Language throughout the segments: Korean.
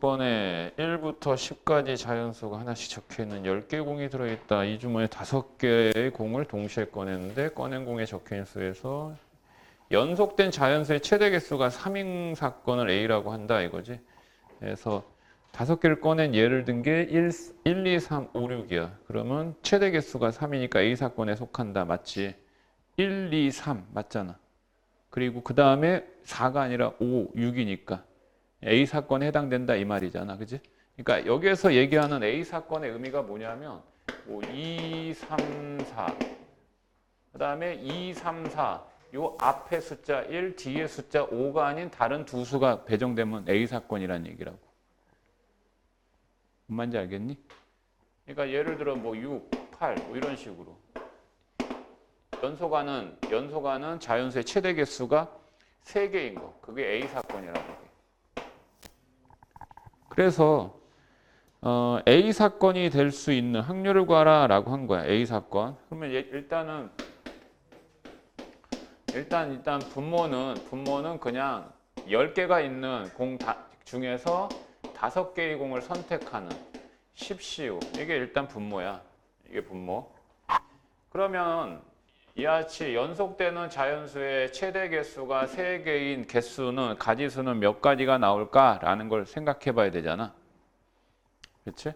연속번에 1부터 10까지 자연수가 하나씩 적혀있는 10개 공이 들어있다. 이 주머니에 5개의 공을 동시에 꺼냈는데 꺼낸 공에 적혀있는 수에서 연속된 자연수의 최대 개수가 3인 사건을 A라고 한다 이거지. 그래서 5개를 꺼낸 예를 든 게 1, 2, 3, 5, 6이야. 그러면 최대 개수가 3이니까 A 사건에 속한다. 맞지? 1, 2, 3 맞잖아. 그리고 그 다음에 4가 아니라 5, 6이니까 A 사건에 해당된다 이 말이잖아. 그지? 그러니까 여기에서 얘기하는 A 사건의 의미가 뭐냐면 2, 3, 4 그 다음에 2, 3, 4 요 앞에 숫자 1, 뒤에 숫자 5가 아닌 다른 두 수가 배정되면 A 사건이라는 얘기라고. 뭔 말인지 알겠니? 그러니까 예를 들어 6, 8 이런 식으로 연속하는 자연수의 최대 개수가 3개인 거. 그게 A 사건이라고 해. 그래서 A 사건이 될 수 있는 확률을 구하라라고 한 거야. A 사건. 그러면 일단 분모는 그냥 10개가 있는 공 중에서 5개의 공을 선택하는 십시오. 이게 일단 분모야. 이게 분모. 그러면 이와 같이 연속되는 자연수의 최대 개수가 3개인 개수는 가지수는 몇 가지가 나올까라는 걸 생각해 봐야 되잖아. 그렇지?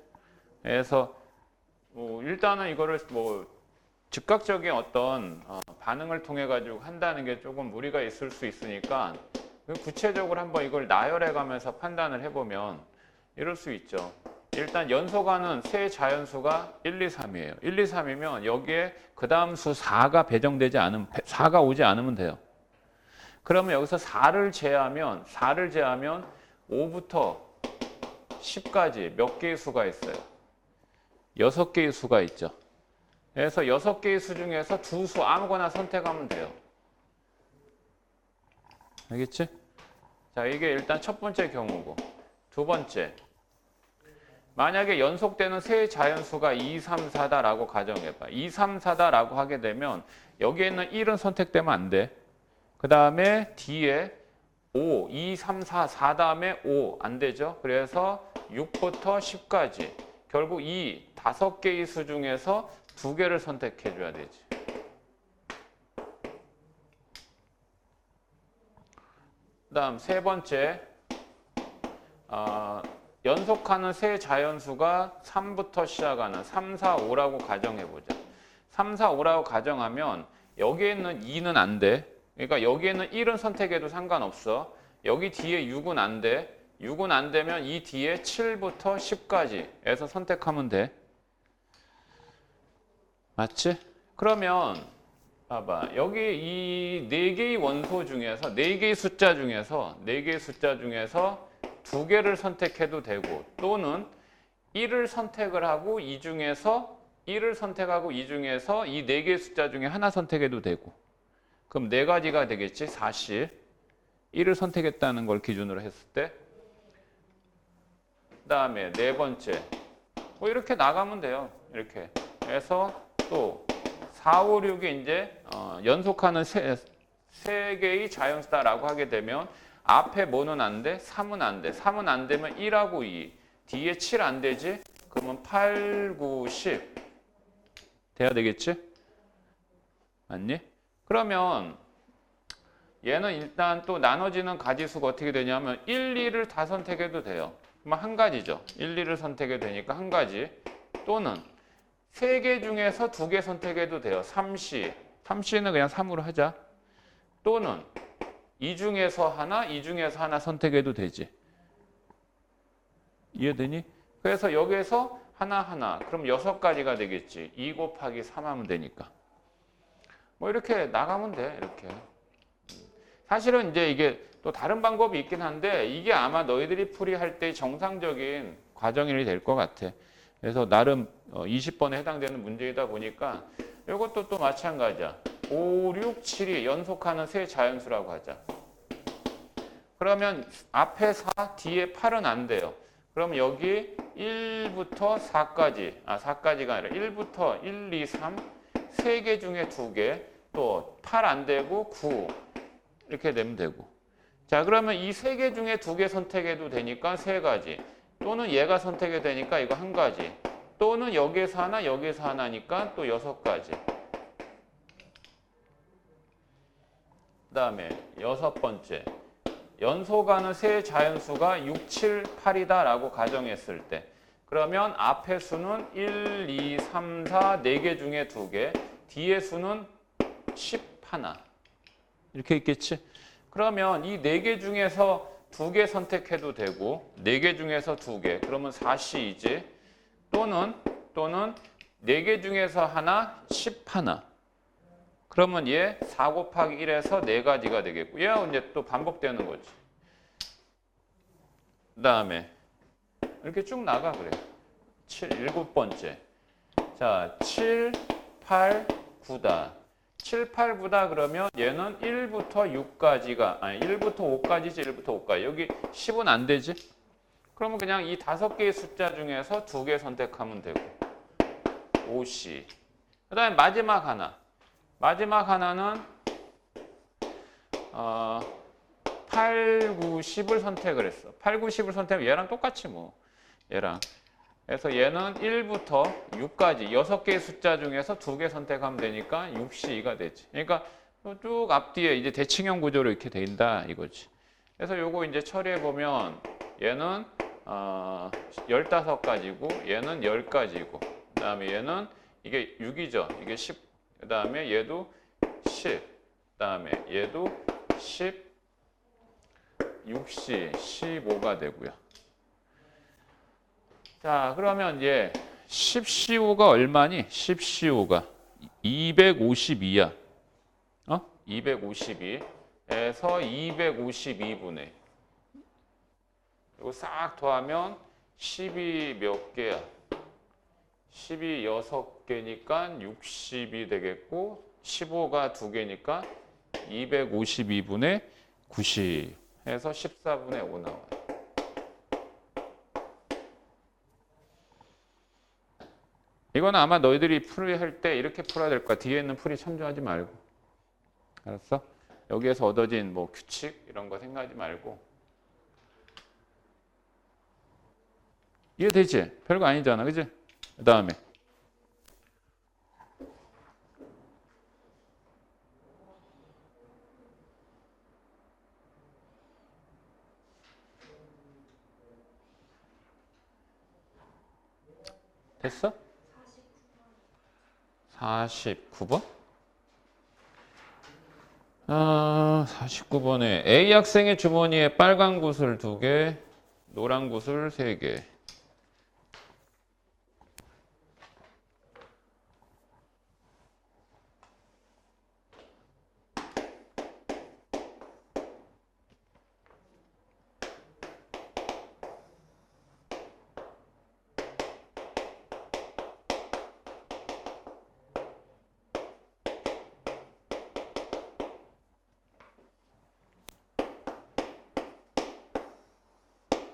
그래서 일단은 이거를 즉각적인 어떤 반응을 통해 가지고 한다는 게 조금 무리가 있을 수 있으니까 구체적으로 한번 이걸 나열해 가면서 판단을 해보면 이럴 수 있죠. 일단 연속하는 세 자연수가 1, 2, 3이에요. 1, 2, 3이면 여기에 그 다음 수 4가 배정되지 않으면 4가 오지 않으면 돼요. 그러면 여기서 4를 제하면 5부터 10까지 몇 개의 수가 있어요? 6개의 수가 있죠. 그래서 6개의 수 중에서 두 수 아무거나 선택하면 돼요. 알겠지? 자, 이게 일단 첫 번째 경우고. 두 번째. 만약에 연속되는 세 자연수가 2, 3, 4다라고 가정해봐. 2, 3, 4다라고 하게 되면 여기에 있는 1은 선택되면 안 돼. 그 다음에 뒤에 5, 2, 3, 4 다음에 5 안 되죠. 그래서 6부터 10까지 결국 이 5개의 수 중에서 2개를 선택해 줘야 되지. 그 다음 세 번째 연속하는 세 자연수가 3부터 시작하는 3, 4, 5라고 가정해보자. 3, 4, 5라고 가정하면 여기에 있는 2는 안 돼. 그러니까 여기에는 1은 선택해도 상관없어. 여기 뒤에 6은 안 돼. 6은 안 되면 이 뒤에 7부터 10까지에서 선택하면 돼. 맞지? 그러면 봐봐. 여기 이 4개의 원소 중에서 4개의 숫자 중에서 2개를 선택해도 되고 또는 1을 선택을 하고 이 중에서 이 4개의 숫자 중에 하나 선택해도 되고 그럼 4가지가 되겠지. 40. 1을 선택했다는 걸 기준으로 했을 때 그 다음에 네 번째 이렇게 나가면 돼요. 이렇게 해서 또 4, 5, 6이 이제 연속하는 세 개의 자연수다라고 하게 되면 앞에 뭐는 안 돼? 3은 안 돼. 3은 안 되면 1하고 2. 뒤에 7 안 되지? 그러면 8, 9, 10. 돼야 되겠지? 맞니? 그러면 얘는 일단 또 나눠지는 가지수가 어떻게 되냐면 1, 2를 다 선택해도 돼요. 그러면 한 가지죠. 1, 2를 선택해도 되니까 한 가지. 또는 3개 중에서 2개 선택해도 돼요. 3시. 3시는 그냥 3으로 하자. 또는 이 중에서 하나 선택해도 되지. 이해되니? 그래서 여기에서 하나. 그럼 6가지가 되겠지. 2 곱하기 3 하면 되니까. 이렇게 나가면 돼. 이렇게. 사실은 이제 이게 또 다른 방법이 있긴 한데 이게 아마 너희들이 풀이할 때 정상적인 과정이 될 것 같아. 그래서 나름 20번에 해당되는 문제이다 보니까 이것도 또 마찬가지야. 5, 6, 7이 연속하는 세 자연수라고 하자. 그러면 앞에 4, 뒤에 8은 안 돼요. 그럼 여기 1부터 4까지, 4까지가 아니라 1부터 1, 2, 3, 3개 중에 2개, 또 8 안 되고 9 이렇게 되면 되고. 자, 그러면 이 3개 중에 2개 선택해도 되니까 3가지. 또는 얘가 선택이 되니까 이거 한 가지. 또는 여기에서 하나, 여기에서 하나니까 또 6가지. 그 다음에 6번째. 연소가는 세 자연수가 6, 7, 8이다 라고 가정했을 때 그러면 앞의 수는 1, 2, 3, 4, 4개 중에 2개, 뒤의 수는 11 이렇게 있겠지? 그러면 이 4개 중에서 2개 선택해도 되고 4개 중에서 2개 그러면 4C이지 또는 4개 중에서 하나 11 그러면 얘 4 곱하기 1에서 4가지가 되겠고 얘가 이제 또 반복되는 거지. 그 다음에 이렇게 쭉 나가 그래. 7번째. 자, 7, 8, 9다. 7, 8, 9다 그러면 얘는 1부터 6까지가 아니 1부터 5까지지 1부터 5까지. 여기 10은 안 되지? 그러면 그냥 이 5개의 숫자 중에서 2개 선택하면 되고 5C. 그 다음에 마지막 하나는 8, 9, 10을 선택을 했어. 8, 9, 10을 선택하면 얘랑 똑같이 뭐. 얘랑. 그래서 얘는 1부터 6까지 6개의 숫자 중에서 2개 선택하면 되니까 6C가 되지. 그러니까 쭉 앞뒤에 이제 대칭형 구조로 이렇게 된다 이거지. 그래서 요거 이제 처리해 보면 얘는 15가지고 얘는 10가지고 그다음에 얘는 이게 6이죠. 이게 10. 그다음에 얘도 10. 그다음에 얘도 10. 6C 15가 되고요. 자, 그러면 이제 10CO가 얼마니? 10CO가 252야. 252에서 252분의 이거 싹 더하면 12 몇 개야? 12 6개니까 60이 되겠고 15가 2개니까 252분의 90 해서 14분의 5 나와요. 이건 아마 너희들이 풀이할 때 이렇게 풀어야 될 거야. 뒤에 있는 풀이 참조하지 말고. 알았어? 여기에서 얻어진 뭐 규칙 이런 거 생각하지 말고. 이해되지? 별거 아니잖아. 그지? 그 다음에 됐어? 49번? 49번에 A 학생의 주머니에 빨간 구슬 2개, 노란 구슬 3개.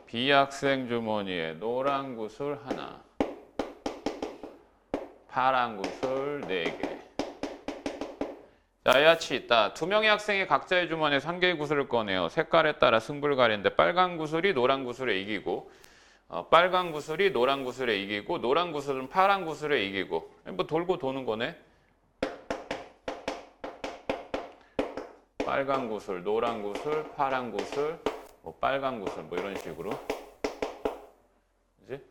B 학생 주머니에 노란 구슬 하나, 파란 구슬 4개. 자, 야치 있다. 2명의 학생이 각자의 주머니에 1개의 구슬을 꺼내요. 색깔에 따라 승부를 가리는데 빨간 구슬이 노란 구슬에 이기고 빨간 구슬이 노란 구슬에 이기고 노란 구슬은 파란 구슬에 이기고 뭐 돌고 도는 거네. 빨간 구슬, 노란 구슬, 파란 구슬, 뭐 빨간 구슬 뭐 이런 식으로. 그지?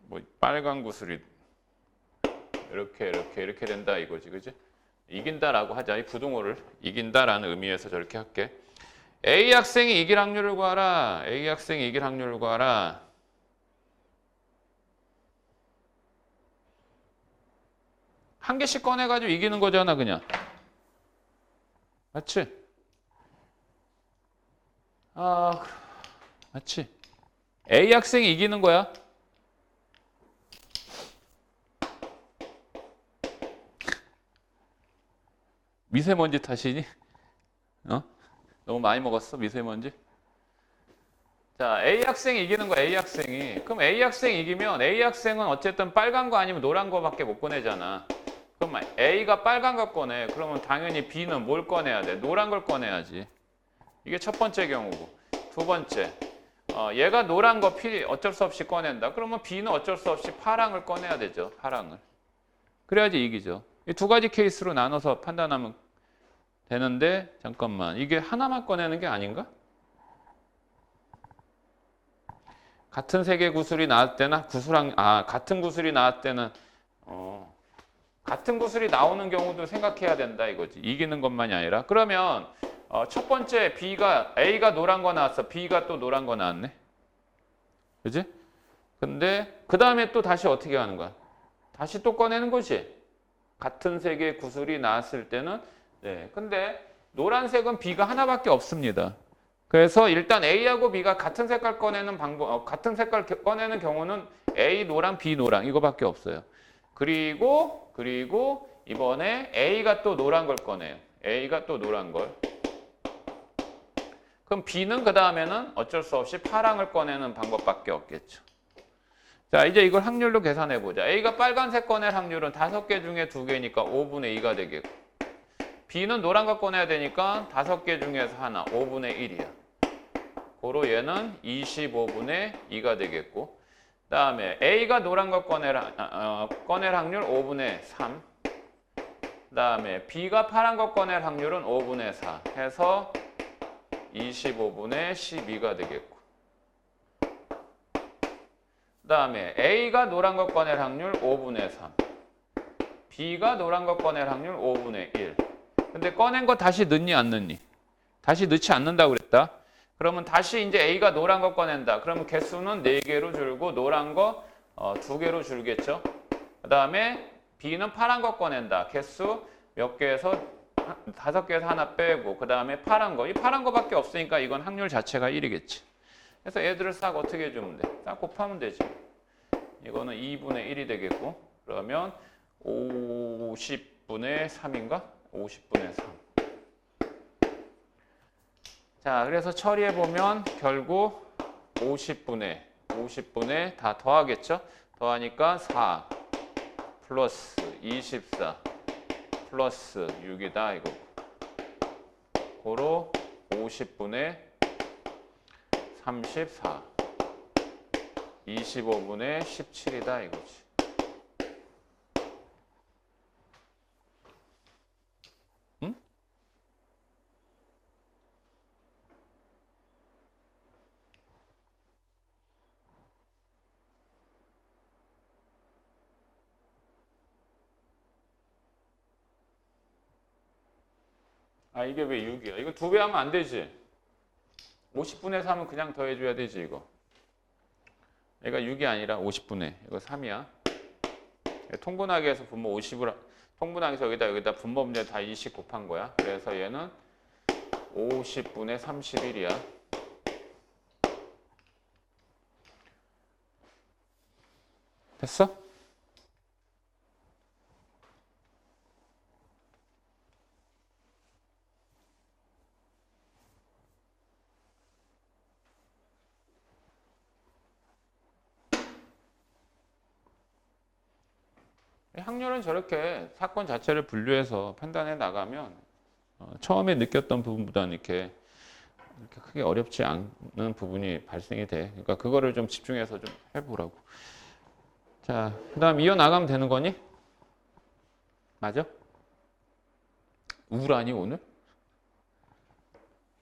뭐 빨간 구슬이 이렇게 된다 이거지. 그지? 이긴다라고 하자. 이 부등호를 이긴다라는 의미에서 저렇게 할게. A 학생이 이길 확률을 구하라. A 학생이 이길 확률을 구하라. 한 개씩 꺼내가지고 이기는 거잖아, 그냥. 맞지? 맞지? A 학생이 이기는 거야. 미세먼지 탓이니? 너무 많이 먹었어, 미세먼지? 자, A 학생이 이기는 거야, A 학생이. 그럼 A 학생이 이기면 A 학생은 어쨌든 빨간 거 아니면 노란 거밖에 못 꺼내잖아. 그럼 A가 빨간 거 꺼내. 그러면 당연히 B는 뭘 꺼내야 돼? 노란 걸 꺼내야지. 이게 첫 번째 경우고. 두 번째. 얘가 노란 거 P 어쩔 수 없이 꺼낸다. 그러면 B는 어쩔 수 없이 파랑을 꺼내야 되죠. 파랑을. 그래야지 이기죠. 이 두 가지 케이스로 나눠서 판단하면 되는데 잠깐만 이게 하나만 꺼내는 게 아닌가? 같은 색의 구슬이 나올 때나 같은 구슬이 나올 때는 같은 구슬이 나오는 경우도 생각해야 된다 이거지. 이기는 것만이 아니라. 그러면 첫 번째 A가 노란 거 나왔어. B가 또 노란 거 나왔네. 그지? 근데 그 다음에 또 다시 어떻게 하는 거야? 다시 또 꺼내는 거지. 같은 색의 구슬이 나왔을 때는 네. 근데 노란색은 B가 하나밖에 없습니다. 그래서 일단 A하고 B가 같은 색깔 꺼내는 같은 색깔 꺼내는 경우는 A 노랑 B 노랑 이거밖에 없어요. 그리고 이번에 A가 또 노란 걸 꺼내요. A가 또 노란 걸. 그럼 B는 그 다음에는 어쩔 수 없이 파랑을 꺼내는 방법밖에 없겠죠. 자, 이제 이걸 확률로 계산해 보자. A가 빨간색 꺼낼 확률은 5개 중에 2개니까 5분의 2가 되겠고, B는 노란 거 꺼내야 되니까 5개 중에서 하나, 5분의 1이야. 고로 얘는 25분의 2가 되겠고, 그 다음에 A가 노란 거 꺼낼 확률 5분의 3, 그 다음에 B가 파란 거 꺼낼 확률은 5분의 4 해서 25분의 12가 되겠고, 그 다음에 A가 노란 거 꺼낼 확률 5분의 3, B가 노란 거 꺼낼 확률 5분의 1. 근데 꺼낸 거 다시 넣니 안 넣니? 다시 넣지 않는다고 그랬다. 그러면 다시 이제 A가 노란 거 꺼낸다. 그러면 개수는 4개로 줄고 노란 거 2개로 줄겠죠. 그 다음에 B는 파란 거 꺼낸다. 개수 몇 개에서 5개에서 하나 빼고 그 다음에 파란 거. 이 파란 거밖에 없으니까 이건 확률 자체가 1이겠지. 그래서 얘들을 싹 어떻게 해주면 돼? 싹 곱하면 되지. 이거는 2분의 1이 되겠고 그러면 50분의 3인가? 50분의 3. 자, 그래서 처리해보면 결국 50분에 다 더하겠죠? 더하니까 4 플러스 24 플러스 6이다 이거고. 고로 50분의 34 25분의 17이다 이거지. 응? 아, 이게 왜 6이야? 이거 2배 하면 안 되지. 50분의 3은 그냥 더해줘야 되지 이거. 얘가 6이 아니라 50분의 이거 3이야. 통분하기에서 분모 50을 통분하기에서 여기다 분모 문제 다 20 곱한 거야. 그래서 얘는 50분의 31이야. 됐어? 확률은 저렇게 사건 자체를 분류해서 판단해 나가면 처음에 느꼈던 부분보다는 이렇게 크게 어렵지 않은 부분이 발생이 돼. 그러니까 그거를 좀 집중해서 좀 해보라고. 자, 그 다음 이어나가면 되는 거니? 맞아? 우울하니 오늘?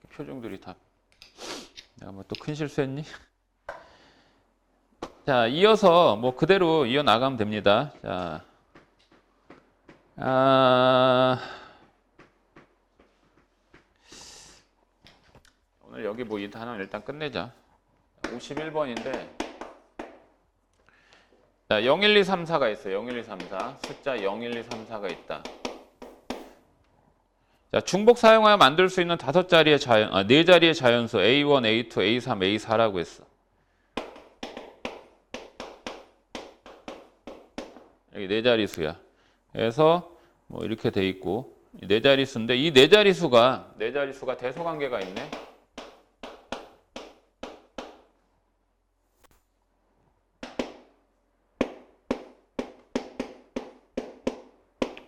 표정들이 다 내가 뭐 또 큰 실수했니? 자, 이어서 뭐 그대로 이어나가면 됩니다. 자, 오늘 여기 뭐 이 단원 일단 끝내자. 51번인데 자, 0, 1, 2, 3, 4가 있어요. 0, 1, 2, 3, 4. 숫자 0, 1, 2, 3, 4가 있다. 자, 중복 사용하여 만들 수 있는 5자리의 자연, 4자리의 자연수 A1, A2, A3, A4라고 했어. 여기 4자리수야. 그래서 뭐 이렇게 돼 있고 4자리수인데 이 4자리수가 대소관계가 있네.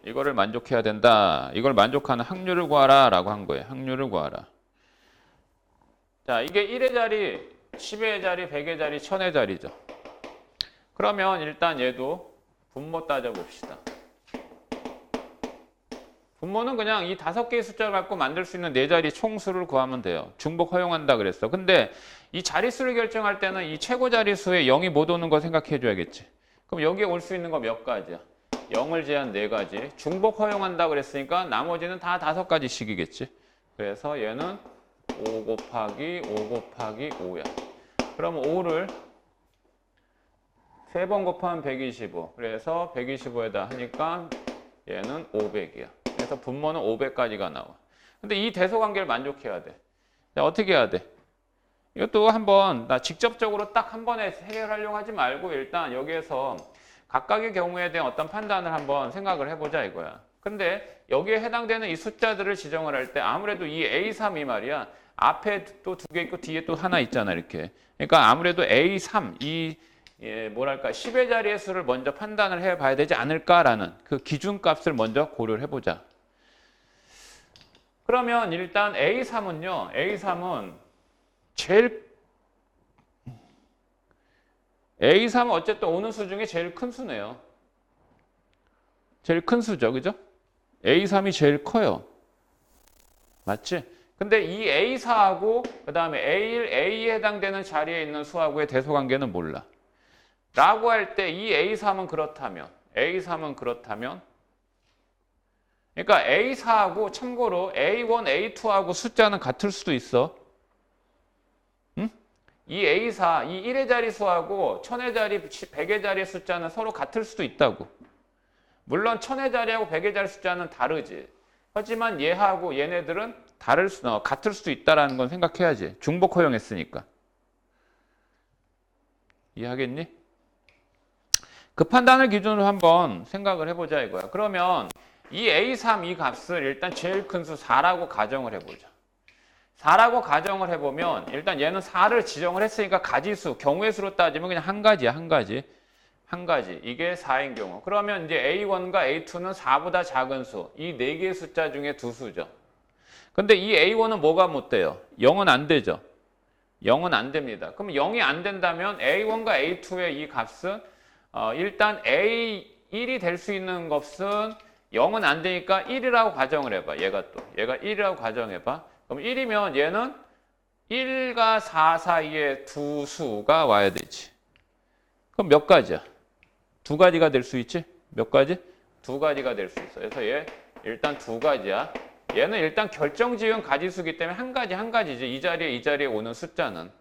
이거를 만족해야 된다. 이걸 만족하는 확률을 구하라 라고 한 거예요. 확률을 구하라. 자, 이게 1의 자리 10의 자리, 100의 자리, 1000의 자리죠. 그러면 일단 얘도 분모 따져봅시다. 분모는 그냥 이 5개의 숫자를 갖고 만들 수 있는 4자리 총수를 구하면 돼요. 중복 허용한다 그랬어. 근데 이 자릿수를 결정할 때는 이 최고 자릿수에 0이 못 오는 거 생각해 줘야겠지. 그럼 여기에 올 수 있는 거 몇 가지야? 0을 제한 4가지. 중복 허용한다 그랬으니까 나머지는 다 5가지씩이겠지. 그래서 얘는 5 곱하기 5 곱하기 5야. 그럼 5를 3번 곱하면 125. 그래서 125에다 하니까 얘는 500이야. 그래서 분모는 500까지가 나와. 근데 이 대소관계를 만족해야 돼. 자, 어떻게 해야 돼? 이것도 한번 나 직접적으로 딱 한 번에 해결하려고 하지 말고 일단 여기에서 각각의 경우에 대한 어떤 판단을 한번 생각을 해보자 이거야. 근데 여기에 해당되는 이 숫자들을 지정을 할 때 아무래도 이 A3이 말이야. 앞에 또 2개 있고 뒤에 또 하나 있잖아 이렇게. 그러니까 아무래도 A3 이 뭐랄까 10의 자리의 수를 먼저 판단을 해봐야 되지 않을까라는 그 기준값을 먼저 고려를 해보자. 그러면 일단 A3은요. A3은 A3은 어쨌든 오는 수 중에 제일 큰 수네요. 제일 큰 수죠. 그죠? A3이 제일 커요. 맞지? 근데 이 A4하고 그 다음에 A1, A에 해당되는 자리에 있는 수하고의 대소관계는 몰라. 라고 할 때 이 A3은 그렇다면 그러니까 A4하고 참고로 A1, A2하고 숫자는 같을 수도 있어. 응? 이 A4, 이 1의 자리 수하고 1000의 자리, 100의 자리 숫자는 서로 같을 수도 있다고. 물론 1000의 자리하고 100의 자리 숫자는 다르지. 하지만 얘하고 얘네들은 같을 수도 있다는 건 생각해야지. 중복 허용했으니까. 이해하겠니? 그 판단을 기준으로 한번 생각을 해보자 이거야. 그러면 이 A3 이 값을 일단 제일 큰 수 4라고 가정을 해보자. 4라고 가정을 해보면 일단 얘는 4를 지정을 했으니까 가지수, 경우의 수로 따지면 그냥 한 가지야, 한 가지. 이게 4인 경우. 그러면 이제 A1과 A2는 4보다 작은 수. 이 4개의 숫자 중에 2수죠. 근데 이 A1은 뭐가 못 돼요? 0은 안 되죠. 0은 안 됩니다. 그럼 0이 안 된다면 A1과 A2의 이 값은 일단 A1이 될 수 있는 것은 0은 안 되니까 1이라고 가정을 해봐. 얘가 1이라고 가정해봐. 그럼 1이면 얘는 1과 4 사이에 두 수가 와야 되지. 그럼 몇 가지야? 2가지가 될 수 있지? 몇 가지? 2가지가 될 수 있어. 그래서 얘 일단 2가지야. 얘는 일단 결정지은 가지수기 때문에 한 가지지. 이 자리에 오는 숫자는.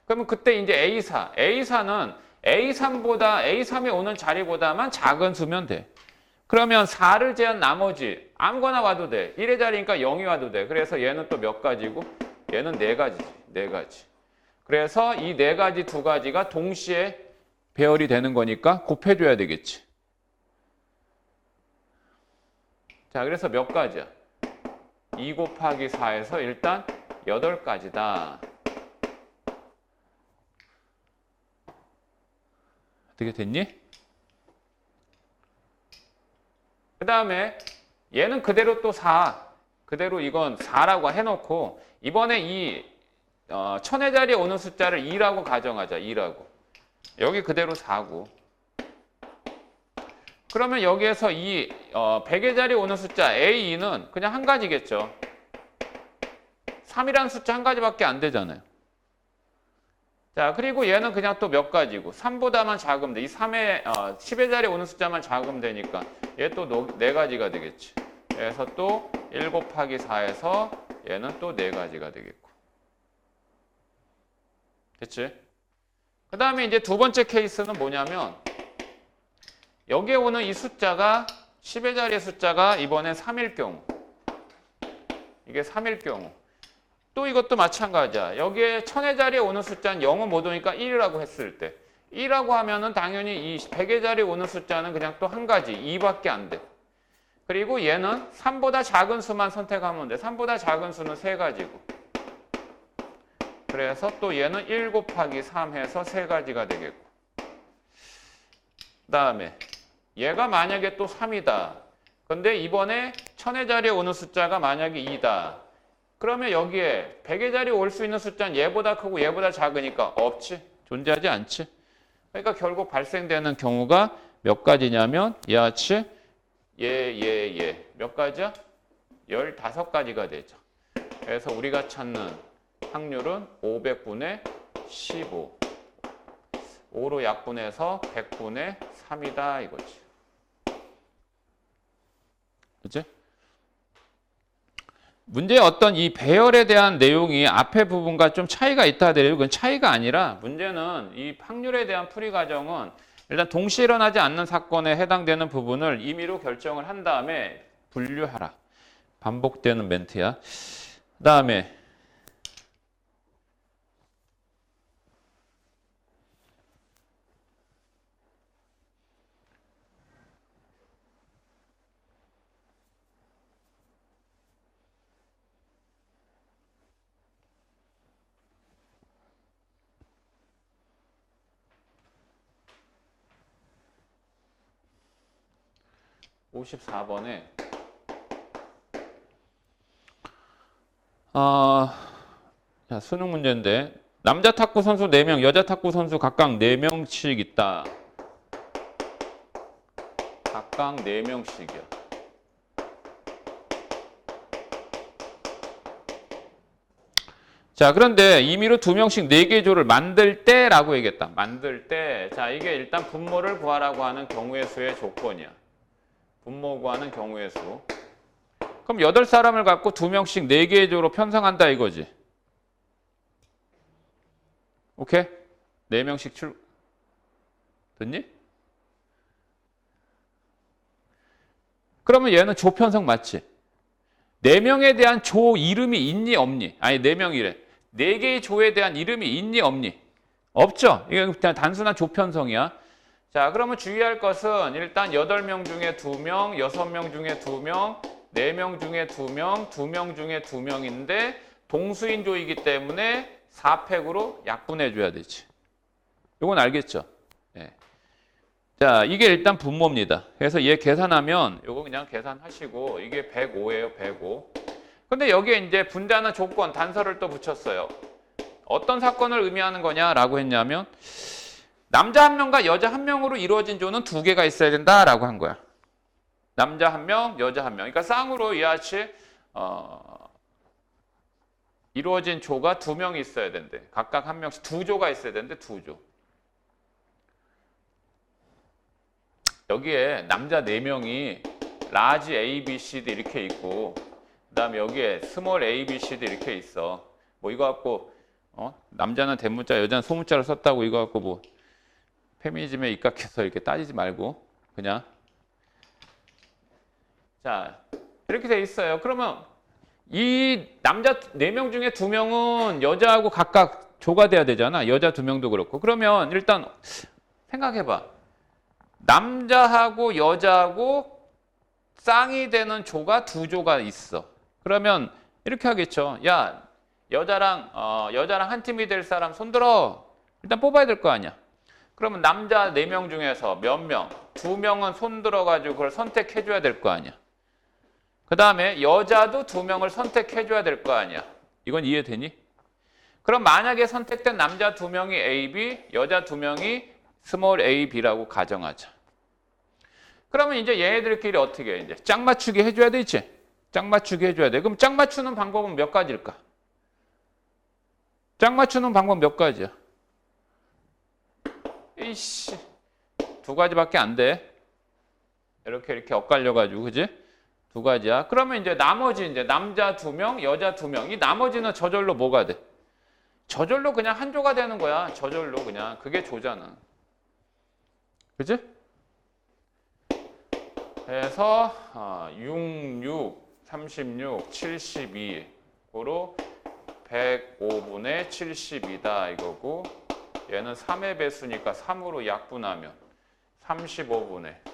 그러면 그때 이제 A4는 A3에 오는 자리보다만 작은 수면 돼. 그러면 4를 제한 나머지 아무거나 와도 돼. 1의 자리니까 0이 와도 돼. 그래서 얘는 또 몇 가지고? 얘는 4가지지. 4가지. 그래서 이 4가지, 2가지가 동시에 배열이 되는 거니까 곱해줘야 되겠지. 자, 그래서 몇 가지야? 2 곱하기 4에서 일단 8가지다. 어떻게 됐니? 그 다음에 얘는 그대로 또 4. 그대로 이건 4라고 해놓고 이번에 이 1000의 자리에 오는 숫자를 2라고 가정하자. 2라고. 여기 그대로 4고. 그러면 여기에서 이 100의 자리에 오는 숫자 A2는 그냥 한 가지겠죠. 3이라는 숫자 한 가지밖에 안 되잖아요. 자, 그리고 얘는 그냥 또 몇 가지고 3보다만 작으면 돼. 이 3의 10의 자리에 오는 숫자만 작으면 되니까 얘 또 4가지가 되겠지. 그래서 또 1 곱하기 4에서 얘는 또 4가지가 되겠고. 됐지? 그 다음에 이제 두 번째 케이스는 뭐냐면 여기에 오는 이 숫자가 10의 자리의 숫자가 이번에 3일 경우. 이게 3일 경우. 또 이것도 마찬가지야. 여기에 1000의 자리에 오는 숫자는 0은 못 오니까 1이라고 했을 때 2라고 하면은 당연히 이 100의 자리에 오는 숫자는 그냥 또 한 가지 2밖에 안 돼. 그리고 얘는 3보다 작은 수만 선택하면 돼. 3보다 작은 수는 3가지고. 그래서 또 얘는 1 곱하기 3 해서 3가지가 되겠고. 그 다음에 얘가 만약에 또 3이다. 근데 이번에 1000의 자리에 오는 숫자가 만약에 2다. 그러면 여기에 100의 자리에 올 수 있는 숫자는 얘보다 크고 얘보다 작으니까 없지. 존재하지 않지. 그러니까 결국 발생되는 경우가 몇 가지냐면 얘와 같이 얘 몇 가지야? 15가지가 되죠. 그래서 우리가 찾는 확률은 500분의 15. 5로 약분해서 100분의 3이다 이거지. 그치? 문제의 어떤 이 배열에 대한 내용이 앞에 부분과 좀 차이가 있다 하더라도 그건 차이가 아니라 문제는 이 확률에 대한 풀이 과정은 일단 동시에 일어나지 않는 사건에 해당되는 부분을 임의로 결정을 한 다음에 분류하라. 반복되는 멘트야. 그 다음에 54번에 자, 수능 문제인데 남자 탁구 선수 4명, 여자 탁구 선수 각각 4명씩 있다. 각각 4명씩이야. 자, 그런데 임의로 2명씩 4개 조를 만들 때라고 얘기했다. 만들 때. 자, 이게 일단 분모를 구하라고 하는 경우의 수의 조건이야. 분모 구하는 경우의 수. 그럼 8사람을 갖고 2명씩 4개의 조로 편성한다 이거지. 오케이? 4명씩 됐니? 그러면 얘는 조 편성 맞지? 4명에 대한 조 이름이 있니 없니? 아니 4명이래. 4개의 조에 대한 이름이 있니 없니? 없죠? 이게 그냥 단순한 조 편성이야. 자, 그러면 주의할 것은 일단 8명 중에 2명, 6명 중에 2명, 4명 중에 2명, 2명 중에 2명인데 동수인조이기 때문에 4팩으로 약분해줘야 되지. 이건 알겠죠? 네. 자, 이게 일단 분모입니다. 그래서 얘 계산하면 이거 그냥 계산하시고 이게 105예요, 105. 근데 여기에 이제 분자는 조건, 단서를 또 붙였어요. 어떤 사건을 의미하는 거냐라고 했냐면 남자 1명과 여자 1명으로 이루어진 조는 2개가 있어야 된다라고 한 거야. 남자 1명, 여자 1명. 그러니까 쌍으로 이와 같이 이루어진 조가 2명이 있어야 된대. 각각 1명씩 2조가 있어야 되는데 2조. 여기에 남자 4명이 라지 A, B, C, D 이렇게 있고 그다음에 여기에 스몰 A, B, C, D 이렇게 있어. 뭐 이거 갖고 남자는 대문자, 여자는 소문자를 썼다고 이거 갖고 뭐 페미니즘에 입각해서 이렇게 따지지 말고 그냥 자 이렇게 돼 있어요. 그러면 이 남자 4명 중에 2명은 여자하고 각각 조가 돼야 되잖아. 여자 2명도 그렇고. 그러면 일단 생각해봐. 남자하고 여자하고 쌍이 되는 조가 2조가 있어. 그러면 이렇게 하겠죠. 야, 여자랑 한 팀이 될 사람 손들어. 일단 뽑아야 될 거 아니야. 그러면 남자 4명 중에서 몇 명? 2명은 손들어가지고 그걸 선택해줘야 될 거 아니야. 그 다음에 여자도 2명을 선택해줘야 될 거 아니야. 이건 이해되니? 그럼 만약에 선택된 남자 2명이 A, B, 여자 2명이 스몰 a, b라고 가정하자. 그러면 이제 얘네들끼리 어떻게 해? 이제 짝 맞추기 해줘야 되지? 짝 맞추기 해줘야 돼. 그럼 짝 맞추는 방법은 몇 가지일까? 짝 맞추는 방법 몇 가지야? 이씨, 2가지밖에 안 돼. 이렇게 엇갈려가지고, 그지? 2가지야. 그러면 이제 나머지 이제 남자 2명, 여자 2명. 이 나머지는 저절로 뭐가 돼? 저절로 그냥 한 조가 되는 거야. 저절로 그냥. 그게 조잖아. 그지? 그래서 66, 36, 72고로 105분의 72다 이거고 얘는 3의 배수니까 3으로 약분하면 35분의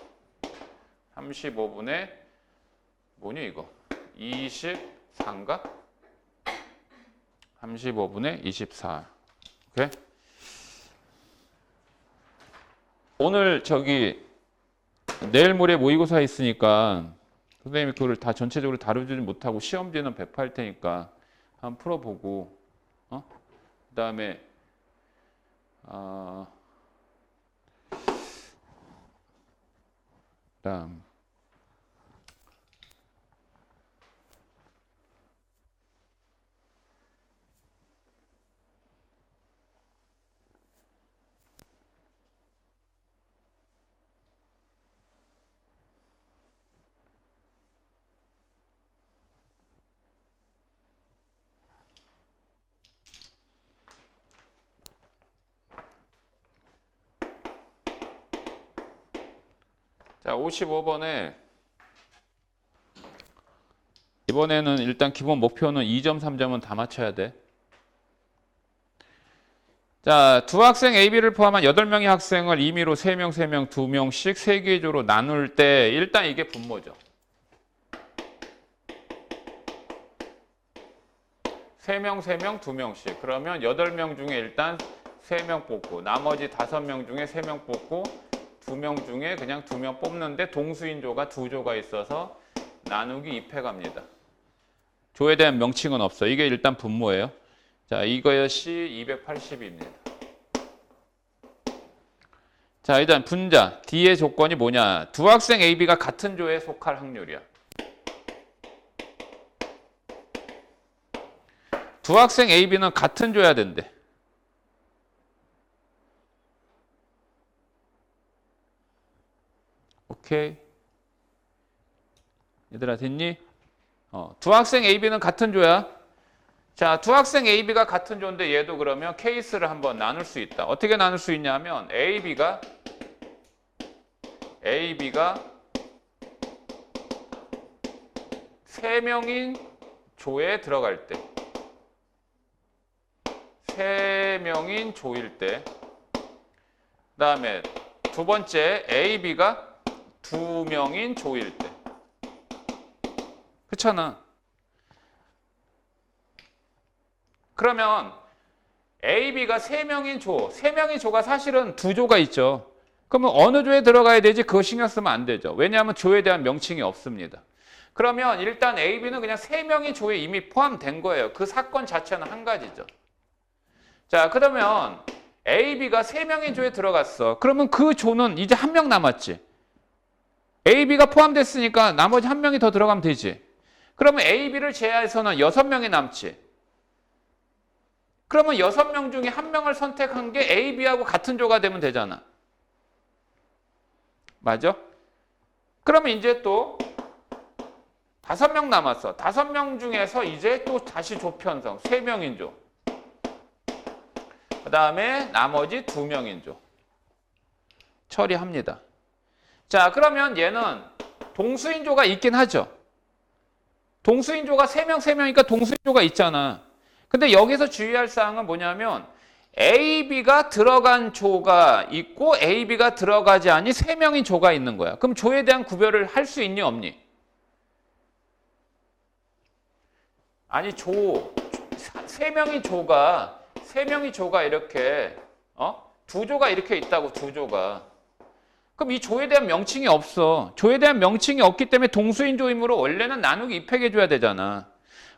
뭐니 이거? 24인가? 35분의 24. 오케이? 오늘 내일 모레 모의고사 있으니까 선생님이 그걸 다 전체적으로 다루지 못하고 시험지는 배포할 테니까 한번 풀어보고, 그다음에 그다음 자, 55번에 이번에는 일단 기본 목표는 2점, 3점은 다 맞춰야 돼. 자, 두 학생 AB를 포함한 8명의 학생을 임의로 3명, 3명, 2명씩 3개의 조로 나눌 때 일단 이게 분모죠. 3명, 3명, 2명씩. 그러면 8명 중에 일단 3명 뽑고 나머지 5명 중에 3명 뽑고 2명 중에 그냥 2명 뽑는데 동수인조가 2조가 있어서 나누기 2패 갑니다. 조에 대한 명칭은 없어. 이게 일단 분모예요. 자, 이것이 280입니다. 자, 일단 분자. D의 조건이 뭐냐. 두 학생 AB가 같은 조에 속할 확률이야. 두 학생 AB는 같은 조야 된대. 오케이. 얘들아 됐니? 두 학생 AB는 같은 조야. 자, 두 학생 AB가 같은 조인데 얘도 그러면 케이스를 한번 나눌 수 있다. 어떻게 나눌 수 있냐면 AB가 3명인 조에 들어갈 때 3명인 조일 때 그다음에 두 번째 AB가 2명인 조일 때 그렇잖아. 그러면 AB가 3명인 조, 3명인 조가 사실은 2조가 있죠. 그러면 어느 조에 들어가야 되지? 그거 신경 쓰면 안 되죠. 왜냐하면 조에 대한 명칭이 없습니다. 그러면 일단 AB는 그냥 3명인 조에 이미 포함된 거예요. 그 사건 자체는 한 가지죠. 자, 그러면 AB가 3명인 조에 들어갔어. 그러면 그 조는 이제 1명 남았지. AB가 포함됐으니까 나머지 1명이 더 들어가면 되지. 그러면 AB를 제외해서는 6명이 남지. 그러면 6명 중에 1명을 선택한 게 AB하고 같은 조가 되면 되잖아. 맞아? 그러면 이제 또 5명 남았어. 5명 중에서 이제 또 다시 조 편성. 3명인 조. 그 다음에 나머지 2명인 조. 처리합니다. 자, 그러면 얘는 동수인조가 있긴 하죠. 동수인조가 3명, 3명이니까 동수인조가 있잖아. 근데 여기서 주의할 사항은 뭐냐면 AB가 들어간 조가 있고 AB가 들어가지 않은 3명인 조가 있는 거야. 그럼 조에 대한 구별을 할 수 있니 없니? 아니 3명인 조가 이렇게 2조가 이렇게 있다고 2조가. 그럼 이 조에 대한 명칭이 없어. 조에 대한 명칭이 없기 때문에 동수인조이므로 원래는 나누기 2팩해줘야 되잖아.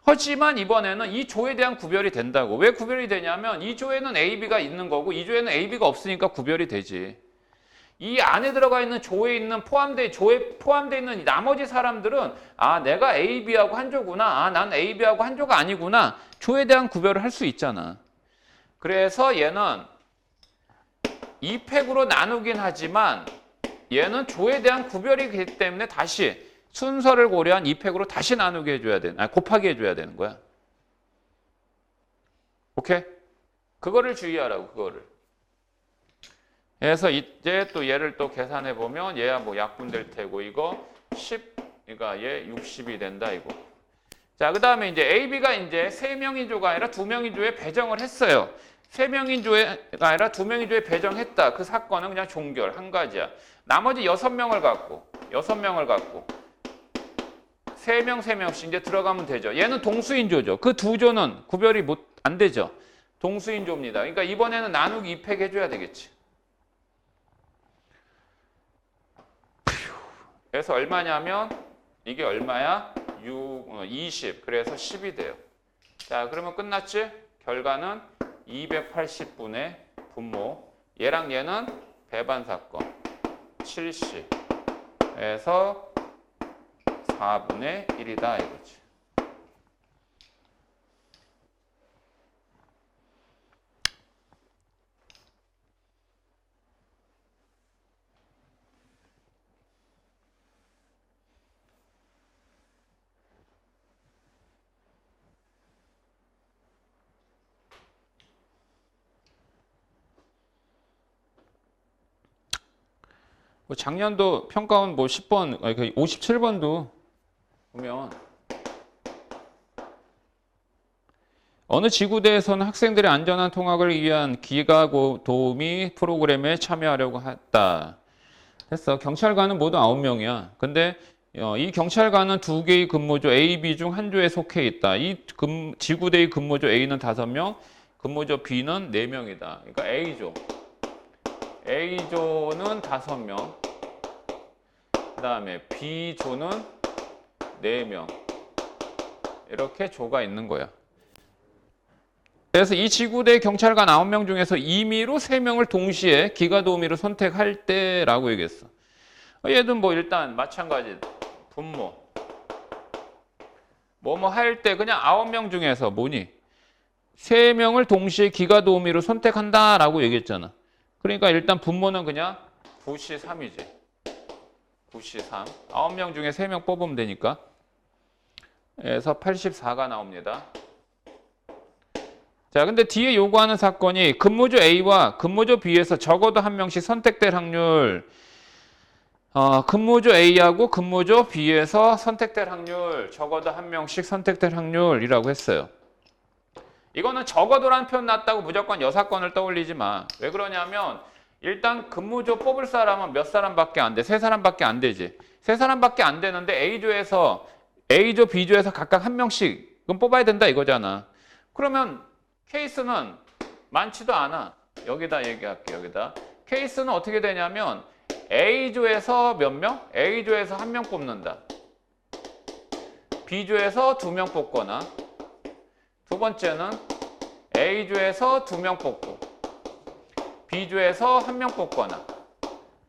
하지만 이번에는 이 조에 대한 구별이 된다고. 왜 구별이 되냐면 이 조에는 AB가 있는 거고 이 조에는 AB가 없으니까 구별이 되지. 이 안에 들어가 있는 조에 있는 조에 포함되어 있는 나머지 사람들은 아, 내가 AB하고 한 조구나. 아, 난 AB하고 한 조가 아니구나. 조에 대한 구별을 할 수 있잖아. 그래서 얘는 2팩으로 나누긴 하지만 얘는 조에 대한 구별이기 때문에 다시 순서를 고려한 2팩으로 다시 나누게 해줘야 되는, 곱하기 해줘야 되는 거야. 오케이? 그거를 주의하라고, 그거를. 그래서 이제 또 얘를 또 계산해 보면 얘야 뭐 약분될 테고 이거 10, 그러니까 얘 60이 된다 이거. 자, 그 다음에 이제 AB가 이제 3명인 조가 아니라 2명인 조에 배정을 했어요. 3명인 조가 아니라 2명인 조에 배정했다. 그 사건은 그냥 종결 한 가지야. 나머지 6명을 갖고 3명, 3명씩 이제 들어가면 되죠. 얘는 동수인조죠. 그 2조는 구별이 안 되죠. 동수인조입니다. 그러니까 이번에는 나누기 2팩 해줘야 되겠지. 그래서 얼마냐면 이게 얼마야? 20. 그래서 10이 돼요. 자, 그러면 끝났지? 결과는 280분의 분모. 얘랑 얘는 배반 사건 70에서 4분의 1이다 이거지. 뭐 작년도 평가원 뭐 10번, 아니 57번도 보면 어느 지구대에서는 학생들의 안전한 통학을 위한 기가 도우미 프로그램에 참여하려고 했다. 됐어. 경찰관은 모두 9명이야. 근데 이 경찰관은 2개의 근무조 A, B 중 한 조에 속해 있다. 이 지구대의 근무조 A는 5명, 근무조 B는 4명이다. 그러니까 A조는 5명, 그 다음에 B조는 4명. 이렇게 조가 있는 거야. 그래서 이 지구대 경찰관 9명 중에서 임의로 3명을 동시에 기가도우미로 선택할 때라고 얘기했어. 얘도 뭐 일단 마찬가지 분모. 뭐뭐 할 때 그냥 9명 중에서 뭐니? 3명을 동시에 기가도우미로 선택한다라고 얘기했잖아. 그러니까 일단 분모는 그냥 9C3이지. 9C3. 9명 중에 3명 뽑으면 되니까. 그래서 84가 나옵니다. 자, 근데 뒤에 요구하는 사건이 근무조 A와 근무조 B에서 적어도 한 명씩 선택될 확률, 근무조 A하고 근무조 B에서 선택될 확률, 적어도 한 명씩 선택될 확률이라고 했어요. 이거는 적어도라는 표현 났다고 무조건 여사건을 떠올리지 마. 왜 그러냐면 일단 근무조 뽑을 사람은 몇 사람밖에 안 돼. 3사람밖에 안 되지. 3사람밖에 안 되는데 A조, B조에서 각각 한 명씩은 뽑아야 된다 이거잖아. 그러면 케이스는 많지도 않아. 여기다 얘기할게, 여기다. 케이스는 어떻게 되냐면 A조에서 몇 명? A조에서 1명 뽑는다. B조에서 2명 뽑거나, 두 번째는 A조에서 2명 뽑고 B조에서 1명 뽑거나,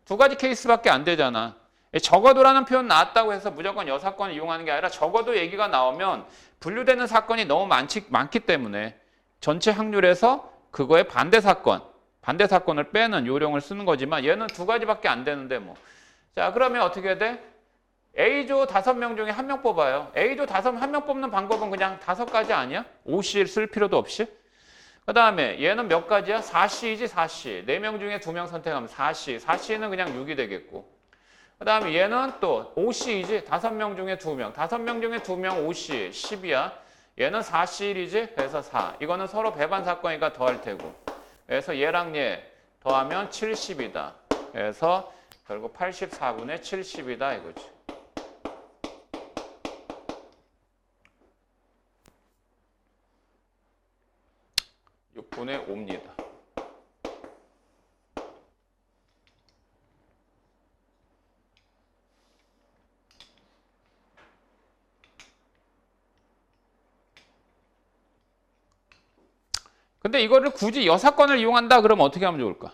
2가지 케이스밖에 안 되잖아. 적어도라는 표현 나왔다고 해서 무조건 여사건을 이용하는 게 아니라 적어도 얘기가 나오면 분류되는 사건이 너무 많기 때문에 전체 확률에서 그거의 반대 사건을 빼는 요령을 쓰는 거지만 얘는 2가지밖에 안 되는데 뭐. 자, 그러면 어떻게 돼? A조 5명 중에 1명 뽑아요. A조 1명 뽑는 방법은 그냥 5가지 아니야? 5C 쓸 필요도 없이. 그 다음에 얘는 몇 가지야? 4C이지 4C. 4명 중에 2명 선택하면 4C. 4C는 그냥 6이 되겠고. 그 다음에 얘는 또 5C이지 5명 중에 2명. 5명 중에 2명 5C. 10이야. 얘는 4C1이지? 그래서 4. 이거는 서로 배반 사건이니까 더할 테고. 그래서 얘랑 얘 더하면 70이다. 그래서 결국 84분의 70이다 이거지. 6분의 5입니다. 근데 이거를 굳이 여사건을 이용한다 그러면 어떻게 하면 좋을까?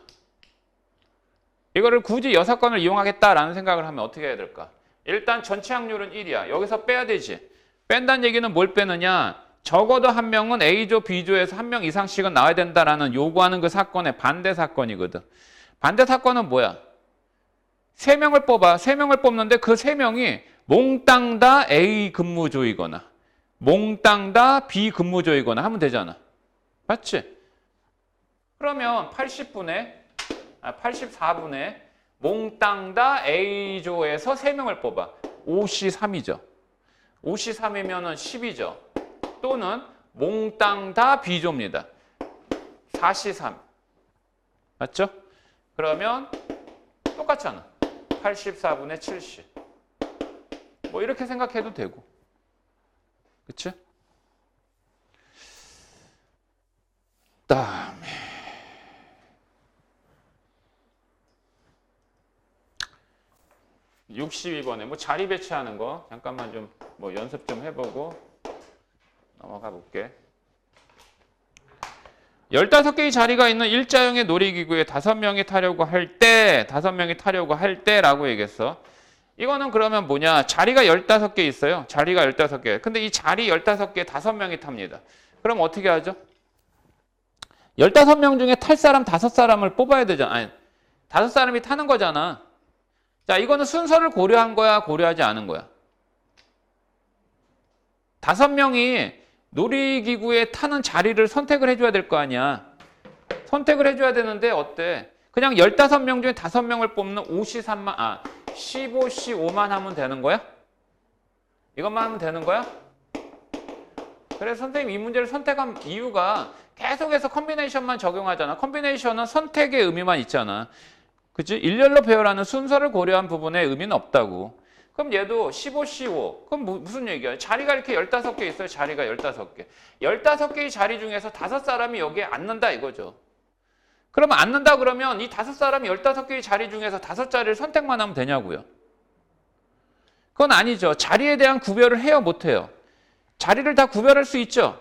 이거를 굳이 여사건을 이용하겠다라는 생각을 하면 어떻게 해야 될까? 일단 전체 확률은 1이야. 여기서 빼야 되지. 뺀다는 얘기는 뭘 빼느냐? 적어도 한 명은 A조, B조에서 1명 이상씩은 나와야 된다라는 요구하는 그 사건의 반대 사건이거든. 반대 사건은 뭐야? 3명을 뽑아. 3명을 뽑는데 그 3명이 몽땅 다 A 근무조이거나 몽땅 다 B 근무조이거나 하면 되잖아. 맞지? 그러면 84분의 몽땅 다 A조에서 3명을 뽑아. 5C3이죠. 5C3이면 10이죠. 또는 몽땅 다 B조입니다. 4C3. 맞죠? 그러면 똑같잖아. 84분의 7C. 뭐 이렇게 생각해도 되고. 그치? 다음에 62번에 뭐 자리 배치하는 거 잠깐만 좀 뭐 연습 좀 해보고 넘어가 볼게. 15개의 자리가 있는 일자형의 놀이기구에 5명이 타려고 할 때, 5명이 타려고 할 때라고 얘기했어. 이거는 그러면 뭐냐? 자리가 15개 있어요. 자리가 15개. 근데 이 자리 15개에 5명이 탑니다. 그럼 어떻게 하죠? 15명 중에 탈 사람 5사람을 뽑아야 되잖아. 아니, 5사람이 타는 거잖아. 자, 이거는 순서를 고려한 거야, 고려하지 않은 거야? 5명이 놀이기구에 타는 자리를 선택을 해줘야 될 거 아니야. 선택을 해줘야 되는데 어때? 그냥 15명 중에 5명을 뽑는 15C5만 하면 되는 거야? 이것만 하면 되는 거야? 그래서 선생님 이 문제를 선택한 이유가 계속해서 컨비네이션만 적용하잖아. 컨비네이션은 선택의 의미만 있잖아. 그치? 일렬로 배열하는 순서를 고려한 부분에 의미는 없다고. 그럼 얘도 15C5. 그럼 무슨 얘기야? 자리가 이렇게 15개 있어요. 자리가 15개. 15개의 자리 중에서 5사람이 여기에 앉는다 이거죠. 그러면 앉는다 그러면 이 5사람이 15개의 자리 중에서 5자리를 선택만 하면 되냐고요. 그건 아니죠. 자리에 대한 구별을 해요, 못 해요? 자리를 다 구별할 수 있죠.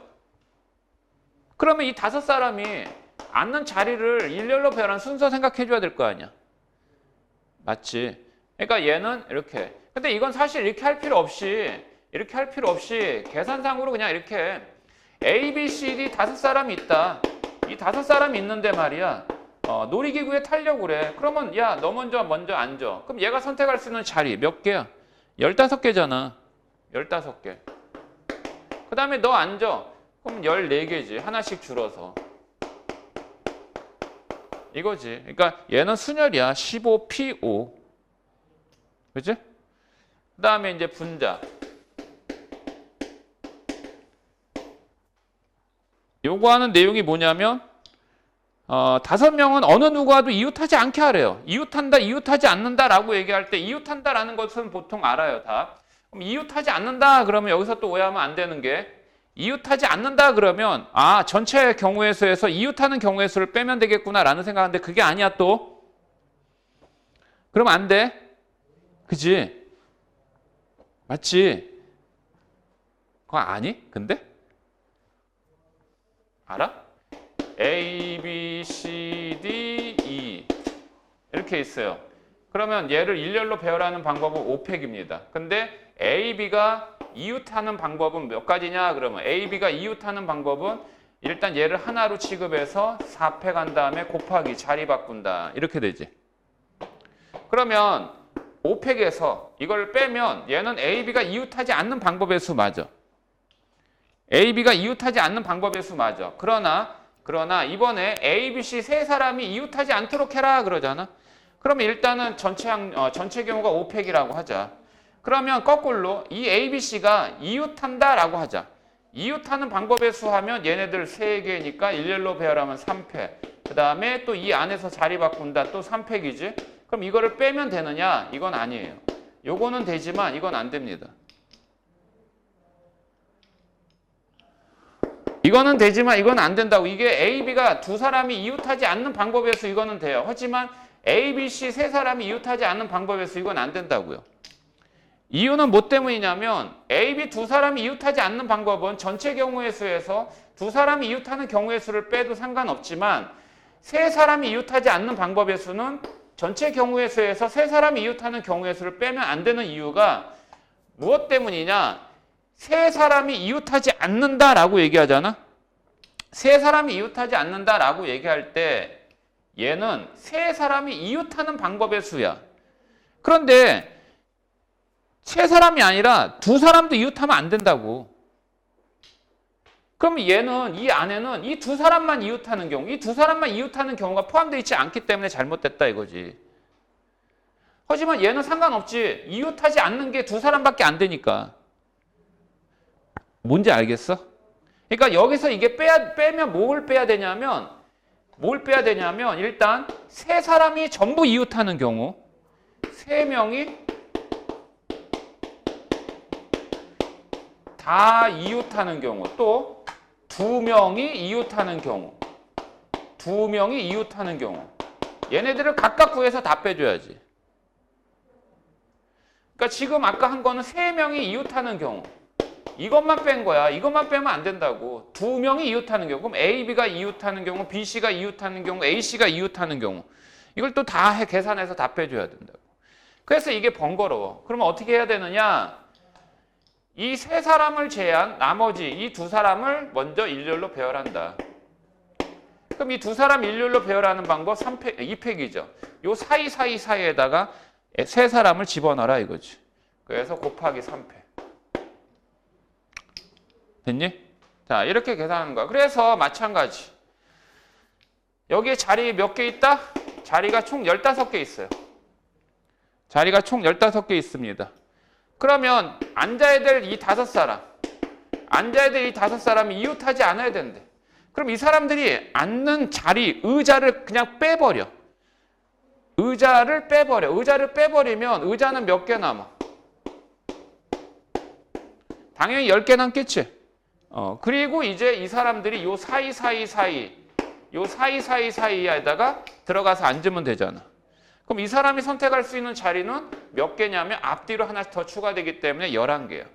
그러면 이 5사람이 앉는 자리를 일렬로 배열한 순서 생각해 줘야 될 거 아니야. 맞지? 그러니까 얘는 이렇게. 근데 이건 사실 이렇게 할 필요 없이 계산상으로 그냥 이렇게 A, B, C, D 5사람이 있다. 이 5사람이 있는데 말이야. 놀이기구에 타려고 그래. 그러면 야, 너 먼저 앉아. 그럼 얘가 선택할 수 있는 자리 몇 개야? 15개잖아. 15개. 그 다음에 너 앉아. 그럼 14개지. 하나씩 줄어서. 이거지. 그러니까 얘는 순열이야. 15P5. 그치? 그 다음에 이제 분자. 요구하는 내용이 뭐냐면 5명은 어느 누구와도 이웃하지 않게 하래요. 이웃한다, 이웃하지 않는다라고 얘기할 때 이웃한다라는 것은 보통 알아요. 다. 그럼 이웃하지 않는다 그러면 여기서 또 오해하면 안 되는 게 이웃하지 않는다 그러면 전체 경우의 수에서 이웃하는 경우의 수를 빼면 되겠구나라는 생각하는데 그게 아니야 또. 그러면 안 돼. 그지? 맞지? 그거 아니? 근데? 알아? A, B, C, D, E 이렇게 있어요. 그러면 얘를 일렬로 배열하는 방법은 5팩입니다. 근데 A, B가 이웃하는 방법은 몇 가지냐? 그러면 A, B가 이웃하는 방법은 일단 얘를 하나로 취급해서 4팩 한 다음에 곱하기 자리 바꾼다. 이렇게 되지. 그러면 5팩에서 이걸 빼면 얘는 A, B가 이웃하지 않는 방법의 수 맞아. A, B가 이웃하지 않는 방법의 수 맞아. 그러나 이번에 A, B, C 세 사람이 이웃하지 않도록 해라 그러잖아. 그러면 일단은 전체 경우가 5팩이라고 하자. 그러면 거꾸로 이 A, B, C가 이웃한다라고 하자. 이웃하는 방법의 수 하면 얘네들 3개니까 일렬로 배열하면 3팩. 그 다음에 또 이 안에서 자리 바꾼다 또 3팩이지. 그럼 이거를 빼면 되느냐? 이건 아니에요. 요거는 되지만 이건 안 됩니다. 이거는 되지만 이건 안 된다고. 이게 A, B가 두 사람이 이웃하지 않는 방법의 수 이거는 돼요. 하지만 A, B, C 세 사람이 이웃하지 않는 방법의 수 이건 안 된다고요. 이유는 뭐 때문이냐면 A, B 두 사람이 이웃하지 않는 방법은 전체 경우의 수에서 두 사람이 이웃하는 경우의 수를 빼도 상관없지만 세 사람이 이웃하지 않는 방법의 수는 전체 경우의 수에서 세 사람이 이웃하는 경우의 수를 빼면 안 되는 이유가 무엇 때문이냐? 세 사람이 이웃하지 않는다라고 얘기하잖아. 세 사람이 이웃하지 않는다라고 얘기할 때 얘는 세 사람이 이웃하는 방법의 수야. 그런데 세 사람이 아니라 두 사람도 이웃하면 안 된다고. 그럼 얘는 이 안에는 이 두 사람만 이웃하는 경우, 이 두 사람만 이웃하는 경우가 포함되어 있지 않기 때문에 잘못됐다 이거지. 하지만 얘는 상관없지. 이웃하지 않는 게 두 사람밖에 안 되니까. 뭔지 알겠어? 그러니까 여기서 이게 빼면 뭘 빼야 되냐면 일단 세 사람이 전부 이웃하는 경우, 세 명이 다 이웃하는 경우, 또 두 명이 이웃하는 경우, 얘네들을 각각 구해서 다 빼줘야지. 그러니까 지금 아까 한 거는 세 명이 이웃하는 경우, 이것만 뺀 거야. 이것만 빼면 안 된다고. 두 명이 이웃하는 경우, 그럼 A, B가 이웃하는 경우, B, C가 이웃하는 경우, A, C가 이웃하는 경우, 이걸 또 다 계산해서 다 빼줘야 된다고. 그래서 이게 번거로워. 그러면 어떻게 해야 되느냐? 이 세 사람을 제외한 나머지 이 두 사람을 먼저 일렬로 배열한다. 그럼 이 두 사람 일렬로 배열하는 방법 2팩이죠. 요 사이에다가 세 사람을 집어넣어라 이거지. 그래서 곱하기 3팩. 됐니? 자, 이렇게 계산하는 거야. 그래서 마찬가지. 여기에 자리 몇 개 있다? 자리가 총 15개 있어요. 자리가 총 15개 있습니다. 그러면 앉아야 될 이 5사람, 앉아야 될 이 5사람이 이웃하지 않아야 된대. 그럼 이 사람들이 앉는 자리, 의자를 그냥 빼버려. 의자를 빼버려. 의자를 빼버리면 의자는 몇 개 남아? 당연히 10개 남겠지. 그리고 이제 이 사람들이 요 사이에다가 들어가서 앉으면 되잖아. 그럼 이 사람이 선택할 수 있는 자리는 몇 개냐면 앞뒤로 하나씩 더 추가되기 때문에 11개야.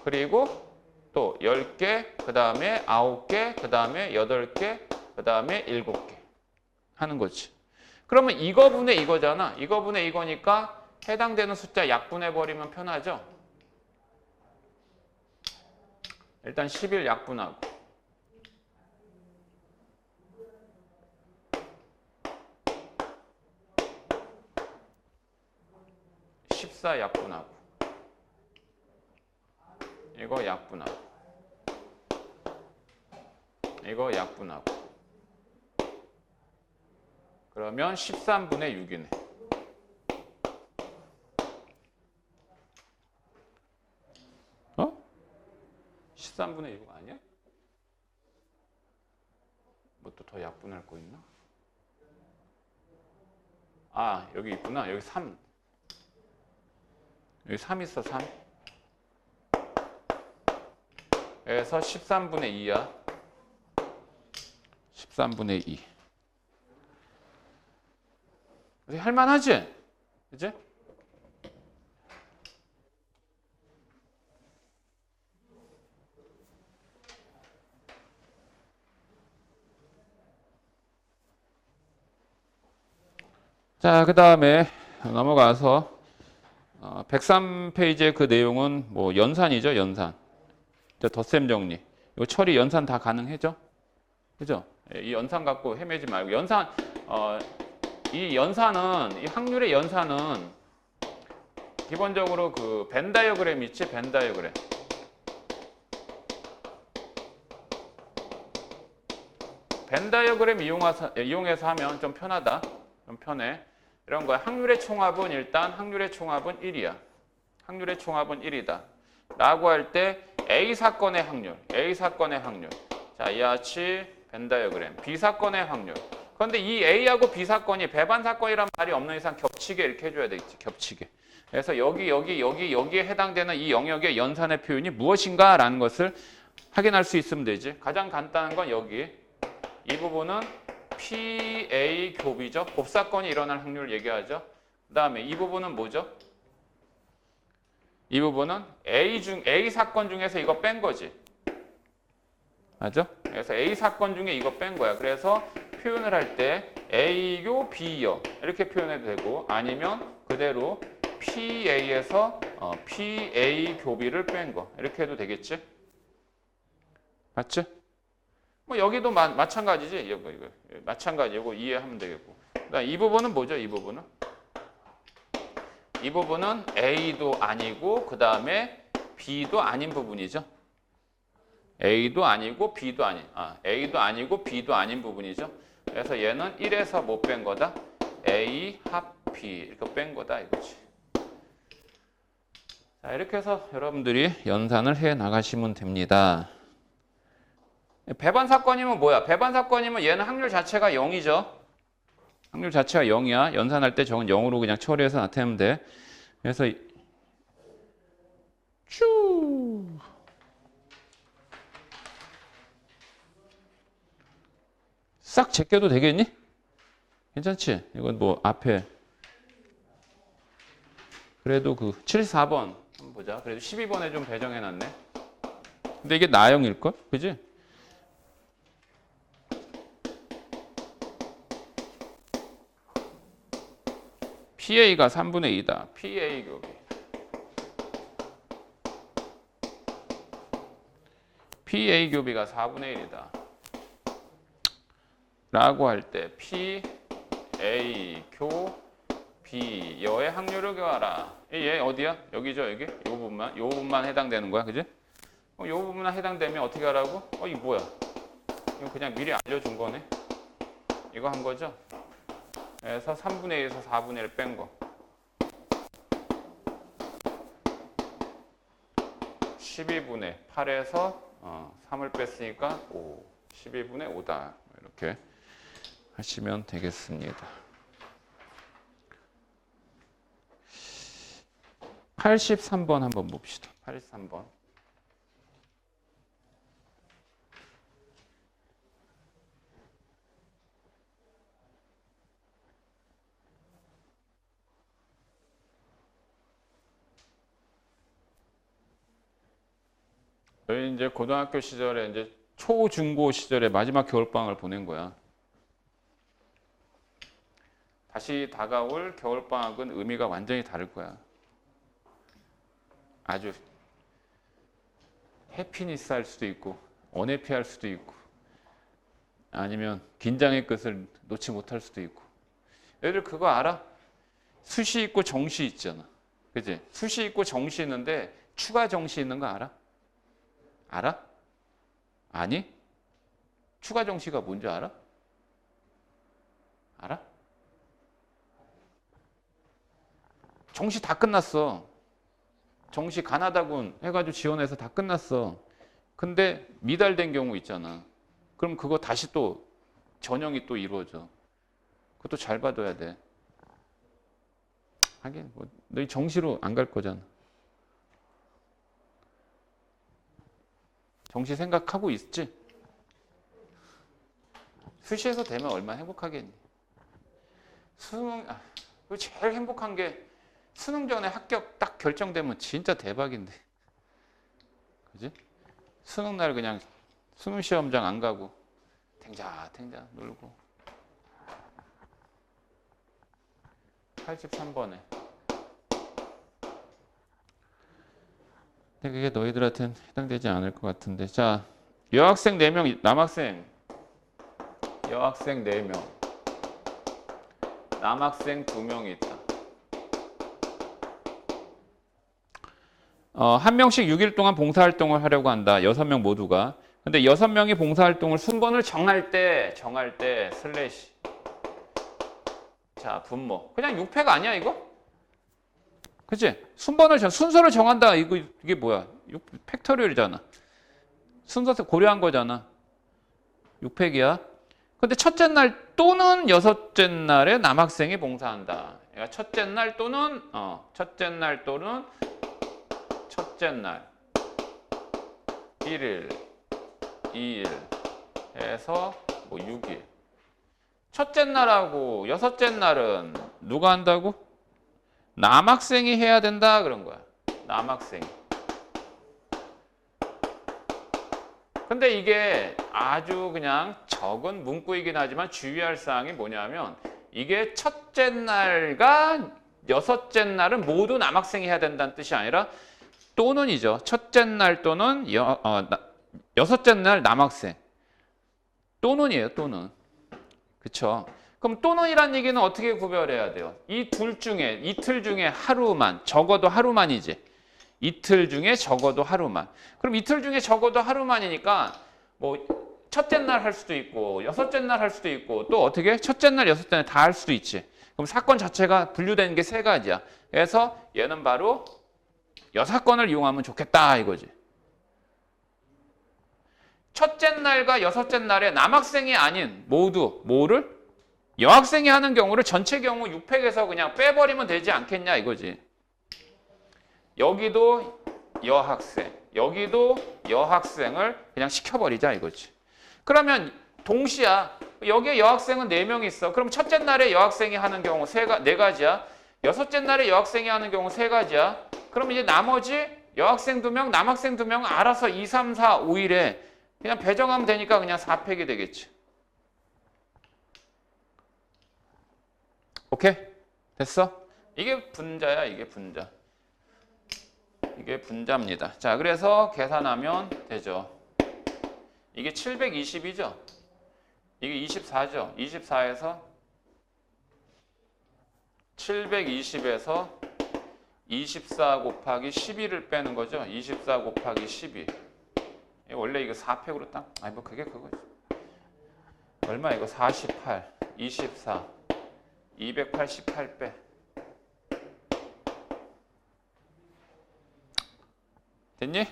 그리고 또 10개, 그 다음에 9개, 그 다음에 8개, 그 다음에 7개 하는 거지. 그러면 이거분의 이거잖아. 이거분의 이거니까 해당되는 숫자 약분해버리면 편하죠. 일단 11 약분하고 14 약분하고 이거 약분하고 이거 약분하고 그러면 13분의 6이네. 13분의 6 아니야? 뭐 또 더 약분할 거 있나? 아, 여기 있구나. 여기 3. 여기 3 있어, 3. 그래서 13분의 2야. 13분의 2. 할만하지? 그치? 자, 그 다음에 넘어가서 103페이지의 그 내용은 뭐 연산이죠, 연산. 덧셈 정리. 이거 처리 연산 다 가능해죠? 그죠? 이 연산 갖고 헤매지 말고 연산 이 연산은 이 확률의 연산은 기본적으로 그 벤 다이어그램 있지? 벤 다이어그램. 벤 다이어그램 이용해서 하면 좀 편하다. 좀 편해. 이런 거야. 확률의 총합은 일단 확률의 총합은 1이야. 확률의 총합은 1이다. 라고 할 때 A 사건의 확률, A 사건의 확률. 자, 이와 같이 벤 다이어그램. B 사건의 확률. 그런데 이 A하고 B 사건이 배반 사건이란 말이 없는 이상 겹치게 이렇게 해줘야 되겠지. 겹치게. 그래서 여기에 해당되는 이 영역의 연산의 표현이 무엇인가라는 것을 확인할 수 있으면 되지. 가장 간단한 건 여기. 이 부분은 PA 교비죠. 곱사건이 일어날 확률을 얘기하죠. 그 다음에 이 부분은 뭐죠? 이 부분은 A 사건 중에서 이거 뺀 거지. 맞죠? 그래서 A 사건 중에 이거 뺀 거야. 그래서 표현을 할 때 A요, B요 이렇게 표현해도 되고 아니면 그대로 PA에서 PA 교비를 뺀 거 이렇게 해도 되겠지? 맞지? 뭐 여기도 마찬가지지. 이거 마찬가지. 이거 이해하면 되겠고. 그다음 이 부분은 뭐죠? 이 부분은 A도 아니고 그 다음에 B도 아닌 부분이죠. A도 아니고 B도 아닌. A도 아니고 B도 아닌 부분이죠. 그래서 얘는 1에서 못 뺀 거다. A 합 B 이렇게 뺀 거다 이거지. 자, 이렇게 해서 여러분들이 연산을 해 나가시면 됩니다. 배반 사건이면 뭐야? 배반 사건이면 얘는 확률 자체가 0이죠. 확률 자체가 0이야. 연산할 때 저건 0으로 그냥 처리해서 나타내면 돼. 그래서 쭉 싹 제껴도 되겠니? 괜찮지? 이건 뭐 앞에 그래도 그 74번 한번 보자. 그래도 12번에 좀 배정해놨네. 근데 이게 나형일걸? 그지? PA가 3분의 2다. PA 교비. PA 교비가 4분의 1이다. 라고 할 때 PA 교비 여의 확률을 구하라. 얘 어디야? 여기죠, 여기? 요 부분만 해당되는 거야, 그지? 요 부분만 해당되면 어떻게 하라고? 이거 뭐야? 이거 그냥 미리 알려준 거네. 이거 한 거죠? 그래서 3분의 1에서 4분의 1 뺀 거. 12분의 8에서 3을 뺐으니까 5. 12분의 5다. 이렇게 하시면 되겠습니다. 83번 한번 봅시다. 83번. 저희 이제 고등학교 시절에 이제 초중고 시절에 마지막 겨울방학을 보낸 거야. 다시 다가올 겨울방학은 의미가 완전히 다를 거야. 아주 해피니스 할 수도 있고 언해피할 수도 있고 아니면 긴장의 끝을 놓지 못할 수도 있고. 얘들 그거 알아? 수시 있고 정시 있잖아. 그치? 수시 있고 정시 있는데 추가 정시 있는 거 알아? 알아? 아니? 추가 정시가 뭔지 알아? 알아? 정시 다 끝났어. 정시 가나다군 해가지고 지원해서 다 끝났어. 근데 미달된 경우 있잖아. 그럼 그거 다시 또 전형이 또 이루어져. 그것도 잘 봐둬야 돼. 하긴 뭐 너희 정시로 안 갈 거잖아. 정시 생각하고 있지? 수시에서 되면 얼마나 행복하겠니? 수능, 제일 행복한 게 수능 전에 합격 딱 결정되면 진짜 대박인데. 그지? 수능 날 그냥 수능 시험장 안 가고 탱자 놀고. 83번에. 근데 그게 너희들한테는 해당되지 않을 것 같은데. 자, 여학생 4명, 남학생. 여학생 4명. 남학생 2명이 있다. 한 명씩 6일 동안 봉사활동을 하려고 한다. 6명 모두가. 근데 6명이 봉사활동을 순번을 정할 때 슬래시. 자, 분모. 그냥 6패가 아니야, 이거? 그치? 순서를 정한다. 이게 뭐야? 팩토리얼이잖아. 순서 고려한 거잖아. 6팩이야. 근데 첫째 날 또는 여섯째 날에 남학생이 봉사한다. 그러니까 첫째 날 또는 첫째 날 1일, 2일 해서 뭐 6일. 첫째 날하고 여섯째 날은 누가 한다고? 남학생이 해야 된다 그런 거야. 남학생이. 근데 이게 아주 그냥 적은 문구이긴 하지만 주의할 사항이 뭐냐면 이게 첫째 날과 여섯째 날은 모두 남학생이 해야 된다는 뜻이 아니라 또는이죠. 첫째 날 또는 여섯째 날 남학생. 또는이에요. 또는. 그렇죠? 그럼 또는이란 얘기는 어떻게 구별해야 돼요? 이 둘 중에 이틀 중에 하루만 적어도 하루만이지. 이틀 중에 적어도 하루만. 그럼 이틀 중에 적어도 하루만이니까 뭐 첫째 날 할 수도 있고 여섯째 날 할 수도 있고 또 어떻게 첫째 날 여섯째 날 다 할 수도 있지. 그럼 사건 자체가 분류되는 게 3가지야. 그래서 얘는 바로 여사건을 이용하면 좋겠다 이거지. 첫째 날과 여섯째 날에 남학생이 아닌 모두 뭐를? 여학생이 하는 경우를 전체 경우 6팩에서 그냥 빼버리면 되지 않겠냐 이거지. 여기도 여학생, 여기도 여학생을 그냥 시켜버리자 이거지. 그러면 동시야. 여기에 여학생은 4명 있어. 그럼 첫째 날에 여학생이 하는 경우 4가지야. 여섯째 날에 여학생이 하는 경우 3가지야. 그럼 이제 나머지 여학생 2명, 남학생 2명 알아서 2, 3, 4, 5일에 그냥 배정하면 되니까 그냥 4팩이 되겠지. 오케이? 됐어? 이게 분자야, 이게 분자. 이게 분자입니다. 자, 그래서 계산하면 되죠. 이게 720이죠? 이게 24죠? 24에서 720에서 24 곱하기 12를 빼는 거죠. 24 곱하기 12. 원래 이거 4팩으로 딱, 아니 뭐 그게 그거지. 얼마 이거 48, 24, 288 빼. 됐니?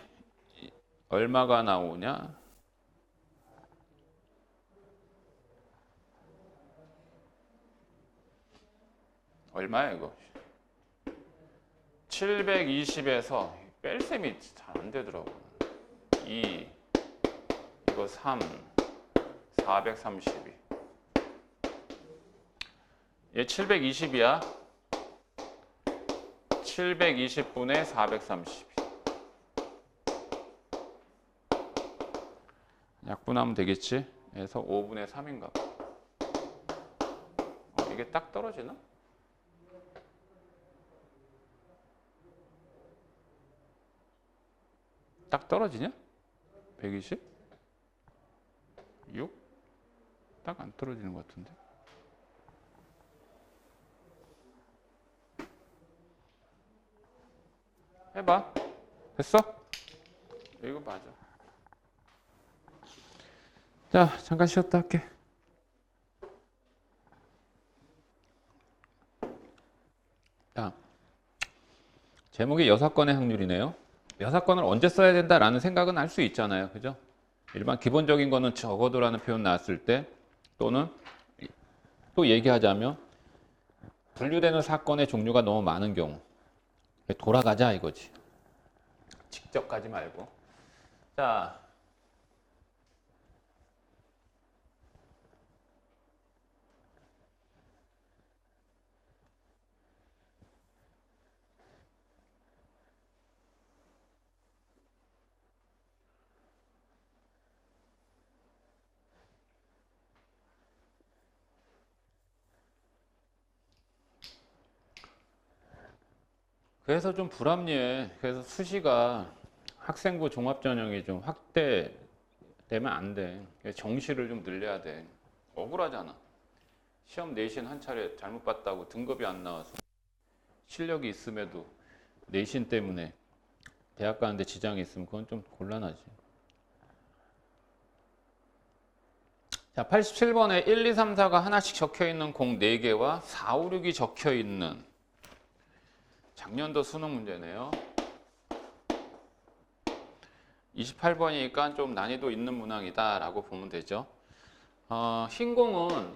얼마가 나오냐? 얼마야 이거? 720에서 뺄 셈이 잘 안 되더라고. 2 이거 3 432. 얘 720이야. 720분의 432. 약분하면 되겠지? 그래서 5분의 3인가 봐. 이게 딱 떨어지나? 딱 떨어지냐? 120? 6? 딱 안 떨어지는 것 같은데. 해봐. 됐어? 이거 맞아. 자, 잠깐 쉬었다 할게. 자, 제목이 여사건의 확률이네요. 여사건을 언제 써야 된다라는 생각은 할 수 있잖아요. 그죠? 일반 기본적인 거는 적어도라는 표현 나왔을 때 또는 또 얘기하자면 분류되는 사건의 종류가 너무 많은 경우 돌아가자 이거지. 직접 가지 말고. 자, 그래서 좀 불합리해. 그래서 수시가 학생부 종합전형이 좀 확대되면 안 돼. 정시를 좀 늘려야 돼. 억울하잖아. 시험 내신 한 차례 잘못 봤다고 등급이 안 나와서 실력이 있음에도 내신 때문에 대학 가는데 지장이 있으면 그건 좀 곤란하지. 자, 87번에 1, 2, 3, 4가 하나씩 적혀있는 공 4개와 4, 5, 6이 적혀있는 작년도 수능 문제네요. 28번이니까 좀 난이도 있는 문항이다 라고 보면 되죠. 흰 공은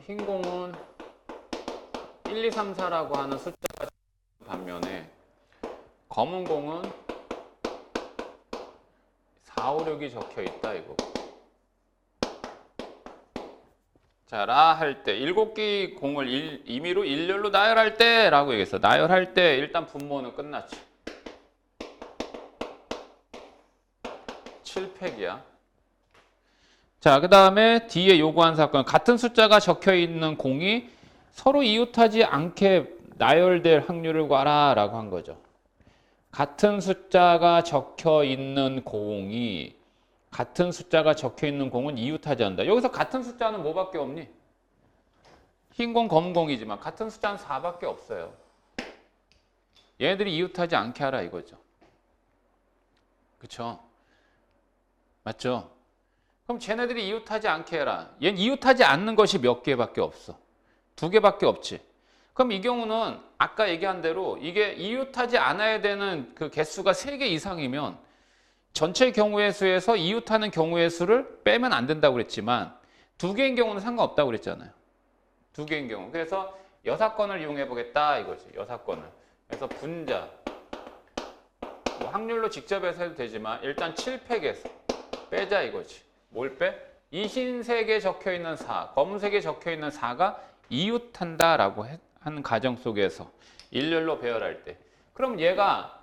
1, 2, 3, 4라고 하는 숫자가 반면에 검은 공은 4, 5, 6이 적혀 있다 이거. 자, 라 할 때 7개 공을 임의로 일렬로 나열할 때 라고 얘기했어. 나열할 때 일단 분모는 끝났지. 7팩이야. 자, 그 다음에 뒤에 요구한 사건. 같은 숫자가 적혀 있는 공이 서로 이웃하지 않게 나열될 확률을 구하라 라고 한 거죠. 같은 숫자가 적혀 있는 공이 같은 숫자가 적혀 있는 공은 이웃하지 않는다. 여기서 같은 숫자는 뭐밖에 없니? 흰 공, 검은 공이지만 같은 숫자는 4밖에 없어요. 얘네들이 이웃하지 않게 하라 이거죠. 그쵸? 맞죠? 그럼 쟤네들이 이웃하지 않게 해라. 얘는 이웃하지 않는 것이 몇 개밖에 없어. 2개밖에 없지. 그럼 이 경우는 아까 얘기한 대로 이게 이웃하지 않아야 되는 그 개수가 3개 이상이면 전체 경우의 수에서 이웃하는 경우의 수를 빼면 안 된다고 그랬지만 2개인 경우는 상관없다고 그랬잖아요. 2개인 경우. 그래서 여사건을 이용해 보겠다 이거지. 여사건을. 그래서 분자. 뭐 확률로 직접 해서 해도 되지만 일단 7팩에서 빼자 이거지. 뭘 빼? 이 흰색에 적혀 있는 4, 검은색에 적혀 있는 4가 이웃한다라고 하는 가정 속에서 일렬로 배열할 때. 그럼 얘가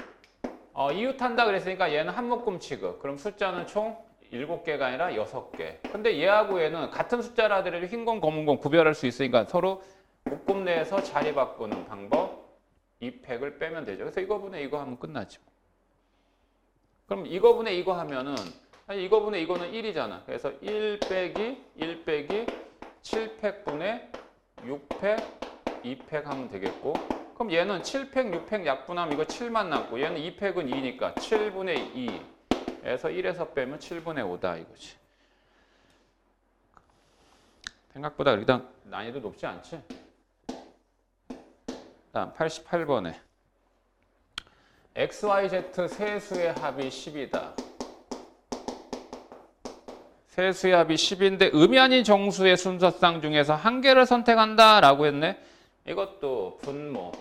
이웃한다 그랬으니까 얘는 한 묶음 취급. 그럼 숫자는 총 7개가 아니라 6개. 근데 얘하고 얘는 같은 숫자라 하더라도 흰 건 검은 건 구별할 수 있으니까 서로 묶음 내에서 자리 바꾸는 방법 이 팩을 빼면 되죠. 그래서 이거분의 이거 하면 끝나지. 그럼 이거분의 이거 하면은 이거분의 이거는 1이잖아. 그래서 1 빼기 7팩분의 6팩 2팩 하면 되겠고 그럼 얘는 7팩 6팩 약분하면 이거 7만 남고 얘는 2팩은 2니까 7분의 2에서 1에서 빼면 7분의 5다 이거지. 생각보다 일단 난이도 높지 않지? 다음 88번에 XYZ 세수의 합이 10이다. 세수의 합이 10인데 의미 아닌 정수의 순서상 중에서 한 개를 선택한다 라고 했네. 이것도 분모.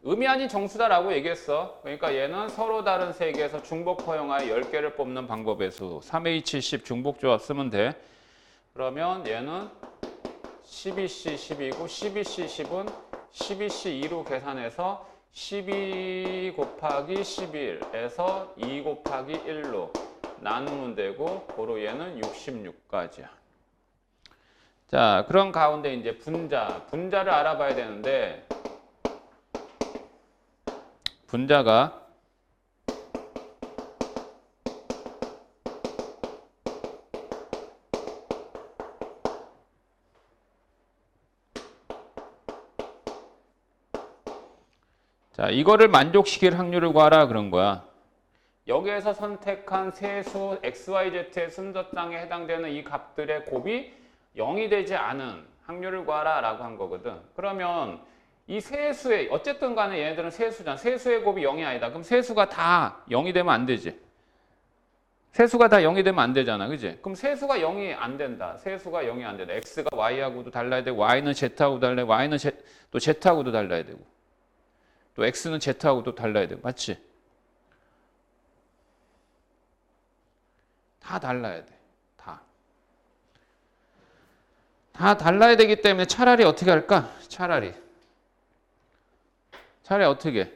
의미 아닌 정수다라고 얘기했어. 그러니까 얘는 서로 다른 세 개에서 중복 허용하여 10개를 뽑는 방법의 수. 3A70 중복조합 쓰면 돼. 그러면 얘는 12C10이고 12C10은 12C2로 계산해서 12 곱하기 11에서 2 곱하기 1로 나누면 되고 고로 얘는 66까지야. 자, 그런 가운데 이제 분자를 알아봐야 되는데 분자가 자, 이거를 만족시킬 확률을 구하라 그런 거야. 여기에서 선택한 세수 XYZ의 순서상에 해당되는 이 값들의 곱이 0이 되지 않은 확률을 구하라 라고 한 거거든. 그러면 이 세수의 어쨌든 간에 얘네들은 세수잖아. 세수의 곱이 0이 아니다. 그럼 세수가 다 0이 되면 안 되지. 세수가 다 0이 되면 안 되잖아. 그지? 그럼 세수가 0이 안 된다. 세수가 0이 안 된다. X가 Y하고도 달라야 되고 Y는 Z하고도 달라야 되고 Y는 또 Z하고도 달라야 되고 또 X는 Z하고도 달라야 되고 맞지? 다 달라야 돼. 다 달라야 되기 때문에 차라리 어떻게 할까? 차라리 어떻게?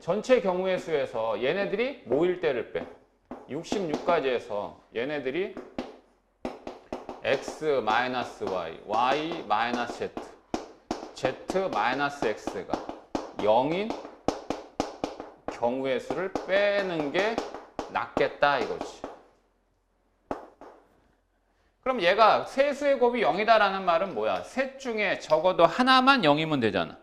전체 경우의 수에서 얘네들이 모일 때를 빼. 66까지 해서 얘네들이 x-y, y-z, z-x가 0인 경우의 수를 빼는 게 낫겠다 이거지. 그럼 얘가 세수의 곱이 0이다라는 말은 뭐야? 셋 중에 적어도 하나만 0이면 되잖아.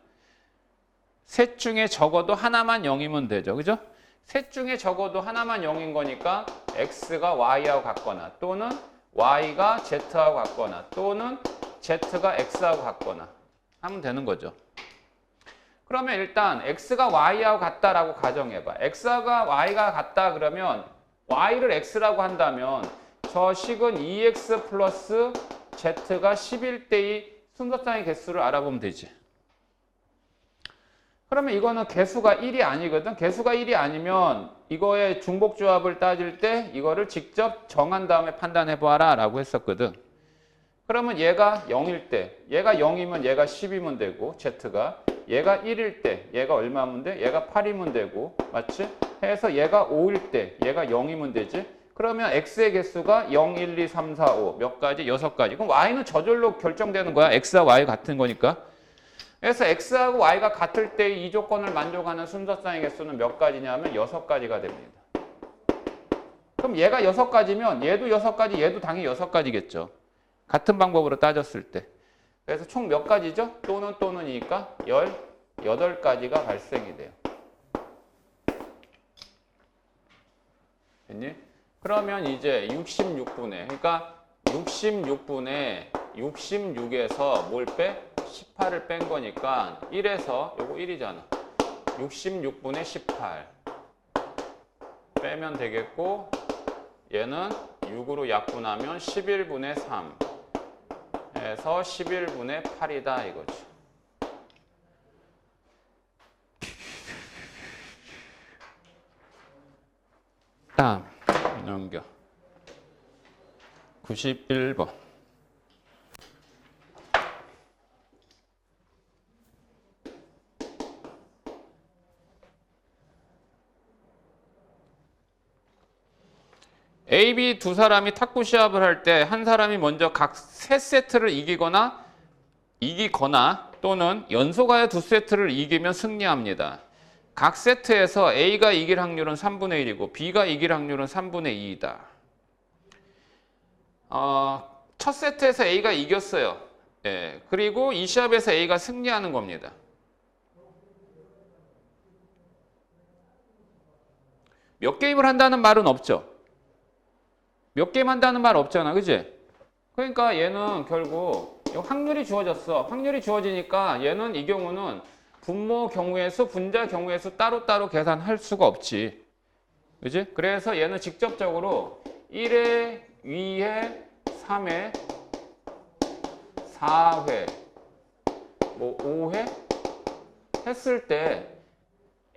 셋 중에 적어도 하나만 0이면 되죠. 그죠? 셋 중에 적어도 하나만 0인 거니까 x가 y하고 같거나 또는 y가 z하고 같거나 또는 z가 x하고 같거나 하면 되는 거죠. 그러면 일단 x가 y하고 같다라고 가정해봐. x가 y가 같다 그러면 y를 x라고 한다면 저 식은 2x 플러스 z가 11대의 순서상의 개수를 알아보면 되지. 그러면 이거는 개수가 1이 아니거든. 개수가 1이 아니면 이거의 중복조합을 따질 때 이거를 직접 정한 다음에 판단해봐라 라고 했었거든. 그러면 얘가 0일 때 얘가 0이면 얘가 10이면 되고 z가 얘가 1일 때 얘가 얼마면 돼? 얘가 8이면 되고 맞지? 해서 얘가 5일 때 얘가 0이면 되지. 그러면 x의 개수가 0, 1, 2, 3, 4, 5 몇 가지? 6가지. 그럼 y는 저절로 결정되는 거야. x와 y 같은 거니까. 그래서 x하고 y가 같을 때 이 조건을 만족하는 순서상의 개수는 몇 가지냐면 6가지가 됩니다. 그럼 얘가 6가지면 얘도 6가지, 얘도 당연히 6가지겠죠. 같은 방법으로 따졌을 때. 그래서 총 몇 가지죠? 또는이니까 18가지가 발생이 돼요. 됐니? 그러면 이제 66분의, 그러니까 66분의 66에서 뭘 빼? 18을 뺀 거니까 1에서 요거 1이잖아. 66분의 18 빼면 되겠고 얘는 6으로 약분하면 11분의 3 해서 11분의 8이다 이거지. 다음 넘겨 91번 A, B 두 사람이 탁구 시합을 할 때 한 사람이 먼저 각 세 세트를 이기거나 또는 연속하여 두 세트를 이기면 승리합니다. 각 세트에서 A가 이길 확률은 3분의 1이고 B가 이길 확률은 3분의 2이다. 첫 세트에서 A가 이겼어요. 예, 그리고 이 시합에서 A가 승리하는 겁니다. 몇 게임을 한다는 말은 없죠. 몇 게임 한다는 말 없잖아. 그지? 그러니까 얘는 결국 확률이 주어졌어. 확률이 주어지니까 얘는 이 경우는 분모 경우의 수, 분자 경우의 수 따로따로 계산할 수가 없지. 그지? 그래서 얘는 직접적으로 1회, 2회, 3회, 4회, 뭐 5회 했을 때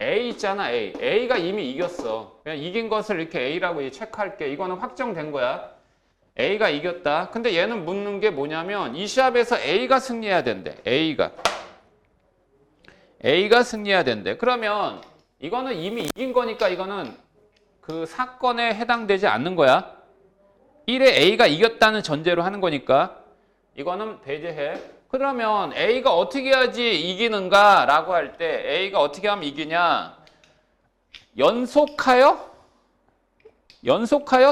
A 있잖아, A. A가 이미 이겼어. 그냥 이긴 것을 이렇게 A라고 체크할게. 이거는 확정된 거야. A가 이겼다. 근데 얘는 묻는 게 뭐냐면 이 시합에서 A가 승리해야 된대. A가 승리해야 된대. 그러면 이거는 이미 이긴 거니까 이거는 그 사건에 해당되지 않는 거야. 1에 A가 이겼다는 전제로 하는 거니까 이거는 배제해. 그러면 A가 어떻게 해야지 이기는가 라고 할 때 A가 어떻게 하면 이기냐. 연속하여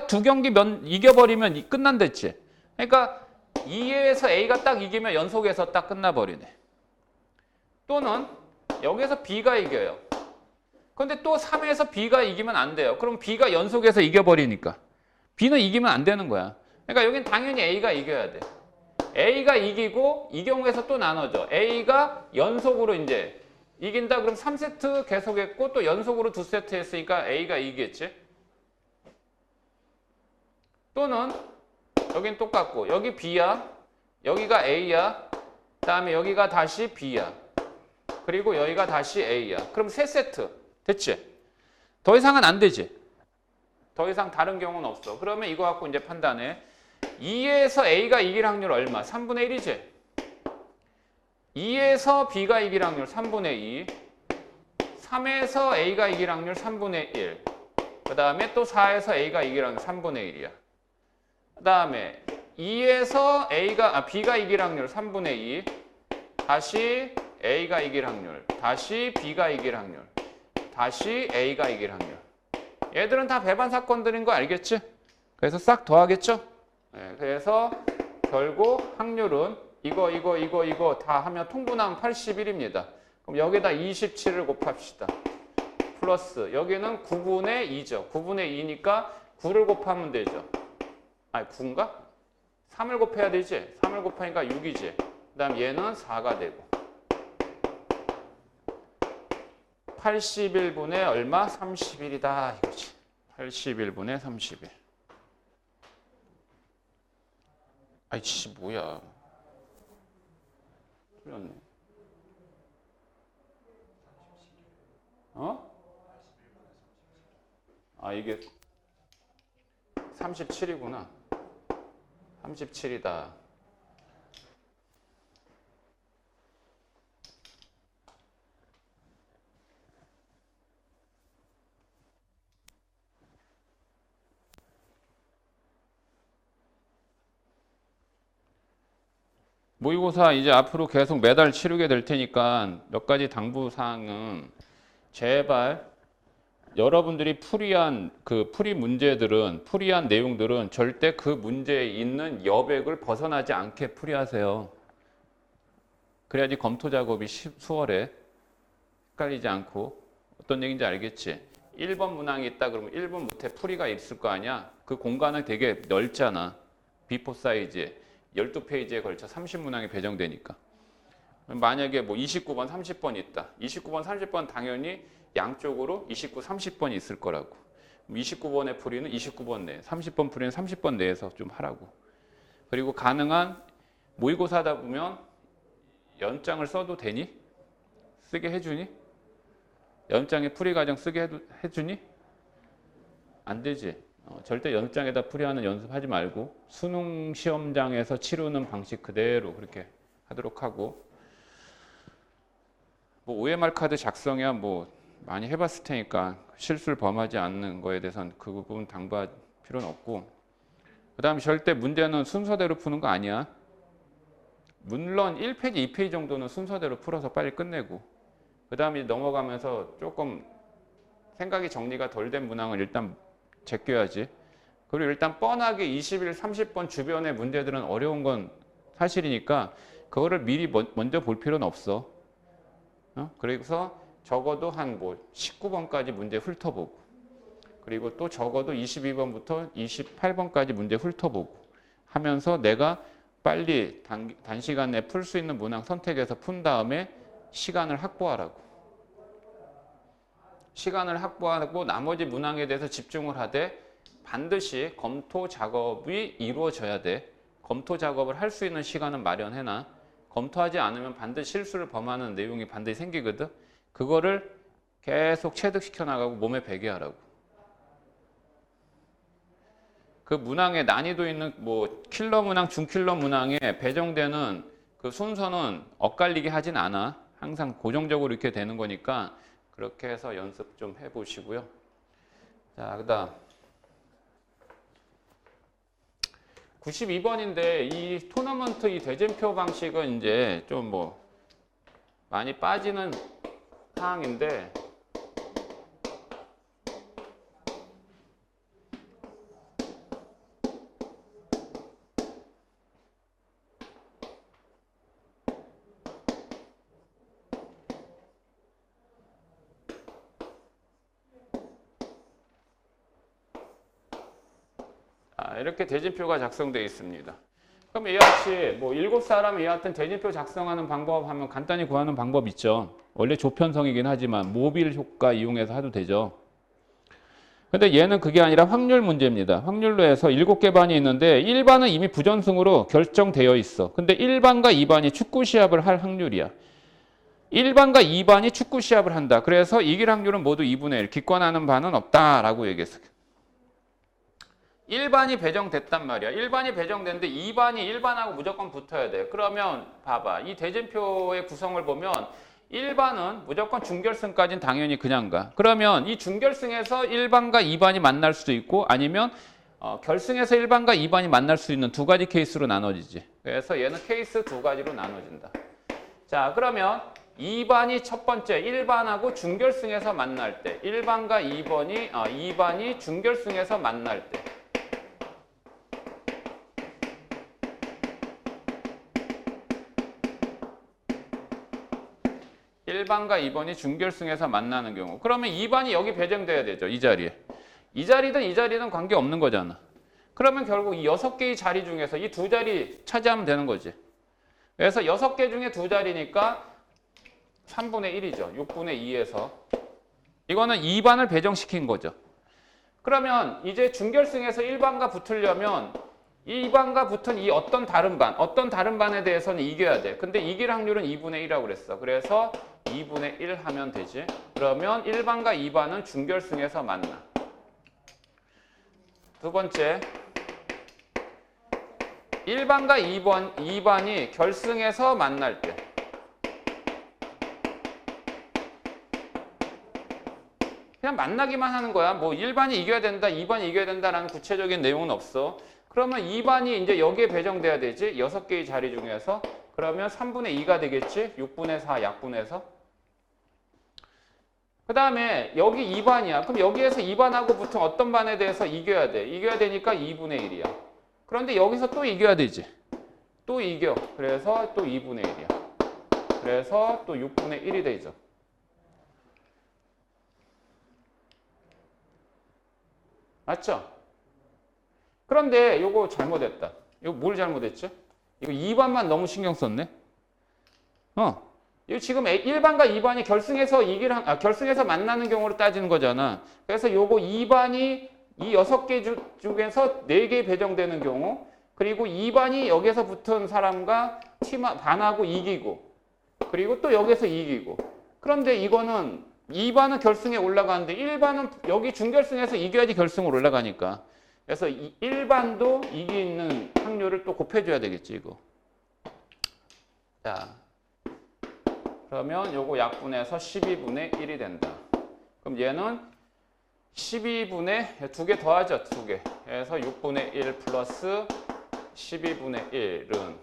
두 경기 이겨버리면 끝난댔지. 그러니까 2회에서 A가 딱 이기면 연속에서 딱 끝나버리네. 또는 여기서 B가 이겨요. 근데 또 3회에서 B가 이기면 안 돼요. 그럼 B가 연속해서 이겨버리니까 B는 이기면 안 되는 거야. 그러니까 여긴 당연히 A가 이겨야 돼. A가 이기고 이 경우에서 또 나눠져. A가 연속으로 이제 이긴다. 그럼 3세트 계속했고 또 연속으로 2세트 했으니까 A가 이기겠지. 또는 여긴 똑같고 여기 B야. 여기가 A야. 그다음에 여기가 다시 B야. 그리고 여기가 다시 A야. 그럼 3세트 됐지? 더 이상은 안 되지. 더 이상 다른 경우는 없어. 그러면 이거 갖고 이제 판단해. 2에서 A가 이길 확률 얼마? 3분의 1이지. 2에서 B가 이길 확률 3분의 2. 3에서 A가 이길 확률 3분의 1. 그 다음에 또 4에서 A가 이길 확률 3분의 1이야. 그 다음에 2에서 B가 이길 확률 3분의 2. 다시 A가 이길 확률. 다시 B가 이길 확률. 다시 A가 이길 확률. 얘들은 다 배반 사건들인 거 알겠지? 그래서 싹 더하겠죠? 네, 그래서 결국 확률은 이거 다 하면 통분하면 81입니다. 그럼 여기다 27을 곱합시다. 플러스 여기는 9분의 2죠. 9분의 2니까 9를 곱하면 되죠. 아니 9인가? 3을 곱해야 되지. 3을 곱하니까 6이지. 그 다음 얘는 4가 되고 81분의 얼마? 31이다 이거지. 81분의 31. 아이씨 뭐야. 틀렸네. 이게 37이구나. 37이다. 모의고사 이제 앞으로 계속 매달 치르게 될 테니까 몇 가지 당부사항은 제발 여러분들이 풀이한 풀이한 내용들은 절대 그 문제에 있는 여백을 벗어나지 않게 풀이하세요. 그래야지 검토 작업이 수월해. 헷갈리지 않고. 어떤 얘기인지 알겠지? 1번 문항이 있다 그러면 1번 밑에 풀이가 있을 거 아니야? 그 공간은 되게 넓잖아. B4 사이즈에. 12페이지에 걸쳐 30문항이 배정되니까. 만약에 뭐 29번, 30번 있다. 29번, 30번 당연히 양쪽으로 29, 30번이 있을 거라고. 29번의 풀이는 29번 내, 30번 풀이는 30번 내에서 좀 하라고. 그리고 가능한 모의고사 하다 보면 연장을 써도 되니? 쓰게 해주니? 연장에 풀이 과정 쓰게 해주니? 안 되지. 절대 연장에다 풀이하는 연습하지 말고 수능 시험장에서 치르는 방식 그대로 그렇게 하도록 하고, 뭐 OMR 카드 작성이야 뭐 많이 해봤을 테니까 실수를 범하지 않는 거에 대해서는 그 부분 필요는 없고. 그 다음에 절대 문제는 순서대로 푸는 거 아니야. 물론 1페이지, 2페이지 정도는 순서대로 풀어서 빨리 끝내고, 그 다음에 넘어가면서 조금 생각이 정리가 덜 된 문항을 일단 제껴야지. 그리고 일단 뻔하게 21, 30번 주변의 문제들은 어려운 건 사실이니까 그거를 미리 먼저 볼 필요는 없어. 그래서 적어도 한 뭐 19번까지 문제 훑어보고, 그리고 또 적어도 22번부터 28번까지 문제 훑어보고 하면서 내가 빨리 단시간 내에 풀 수 있는 문항 선택해서 푼 다음에 시간을 확보하라고. 시간을 확보하고 나머지 문항에 대해서 집중을 하되 반드시 검토 작업이 이루어져야 돼. 검토 작업을 할 수 있는 시간은 마련해놔. 검토하지 않으면 반드시 실수를 범하는 내용이 반드시 생기거든. 그거를 계속 체득시켜 나가고 몸에 배게 하라고. 그 문항의 난이도 있는 뭐 킬러 문항, 중킬러 문항에 배정되는 그 순서는 엇갈리게 하진 않아. 항상 고정적으로 이렇게 되는 거니까 그렇게 해서 연습 좀 해보시고요. 자, 그다음 92번인데 이 토너먼트 이 대진표 방식은 이제 좀 뭐 많이 빠지는 사항인데, 이렇게 대진표가 작성되어 있습니다. 그럼 이와 같이 뭐 7사람이 이와 같은 대진표 작성하는 방법 하면 간단히 구하는 방법 있죠. 원래 조편성이긴 하지만 모빌 효과 이용해서 해도 되죠. 근데 얘는 그게 아니라 확률 문제입니다. 확률로 해서 7개 반이 있는데 1반은 이미 부전승으로 결정되어 있어. 근데 1반과 2반이 축구 시합을 할 확률이야. 1반과 2반이 축구 시합을 한다. 그래서 이길 확률은 모두 2분의 1. 기권하는 반은 없다라고 얘기했어. 1반이 배정됐단 말이야. 1반이 배정됐는데 2반이 1반하고 무조건 붙어야 돼. 그러면 봐봐. 이 대진표의 구성을 보면 1반은 무조건 준결승까지는 당연히 그냥 가. 그러면 이 준결승에서 1반과 2반이 만날 수도 있고 아니면 결승에서 1반과 2반이 만날 수 있는 두 가지 케이스로 나눠지지. 그래서 얘는 케이스 두 가지로 나눠진다. 자, 그러면 2반이 첫 번째 1반하고 준결승에서 만날 때 1반과 2반이 준결승에서 만날 때 1반과 2반이 준결승에서 만나는 경우, 그러면 2반이 여기 배정돼야 되죠. 이 자리에. 이 자리든 관계없는 거잖아. 그러면 결국 이 6개의 자리 중에서 이 두 자리 차지하면 되는 거지. 그래서 6개 중에 두 자리니까 3분의 1이죠. 6분의 2에서. 이거는 2반을 배정시킨 거죠. 그러면 이제 준결승에서 1반과 붙으려면 2반과 붙은 이 어떤 다른 반에 대해서는 이겨야 돼. 근데 이길 확률은 2분의 1이라고 그랬어. 그래서 2분의 1 하면 되지. 그러면 1반과 2반은 준결승에서 만나. 두 번째, 1반과 2반이 결승에서 만날 때 그냥 만나기만 하는 거야. 뭐 1반이 이겨야 된다, 2반이 이겨야 된다라는 구체적인 내용은 없어. 그러면 2반이 이제 여기에 배정돼야 되지. 6개의 자리 중에서. 그러면 3분의 2가 되겠지. 6분의 4 약분해서. 그 다음에 여기 2반이야. 그럼 여기에서 2반하고 붙은 어떤 반에 대해서 이겨야 돼. 이겨야 되니까 2분의 1이야. 그런데 여기서 또 이겨야 되지. 또 이겨. 그래서 또 2분의 1이야. 그래서 또 6분의 1이 되죠. 맞죠? 그런데 이거 잘못했다. 이거 뭘 잘못했죠? 이거 2반만 너무 신경 썼네. 이거 지금 1반과 2반이 결승에서 만나는 경우로 따지는 거잖아. 그래서 요거 2반이 이 6개 중에서 4개 배정되는 경우, 그리고 2반이 여기서 붙은 사람과 반하고 이기고, 그리고 또 여기서 이기고. 그런데 이거는 2반은 결승에 올라가는데 1반은 여기 준결승에서 이겨야지 결승으로 올라가니까. 그래서 1반도 이기는 확률을 또 곱해줘야 되겠지, 이거. 자, 그러면 요거 약분해서 12분의 1이 된다. 그럼 얘는 12분의 2개 더하죠, 2개. 그래서 6분의 1 플러스 12분의 1은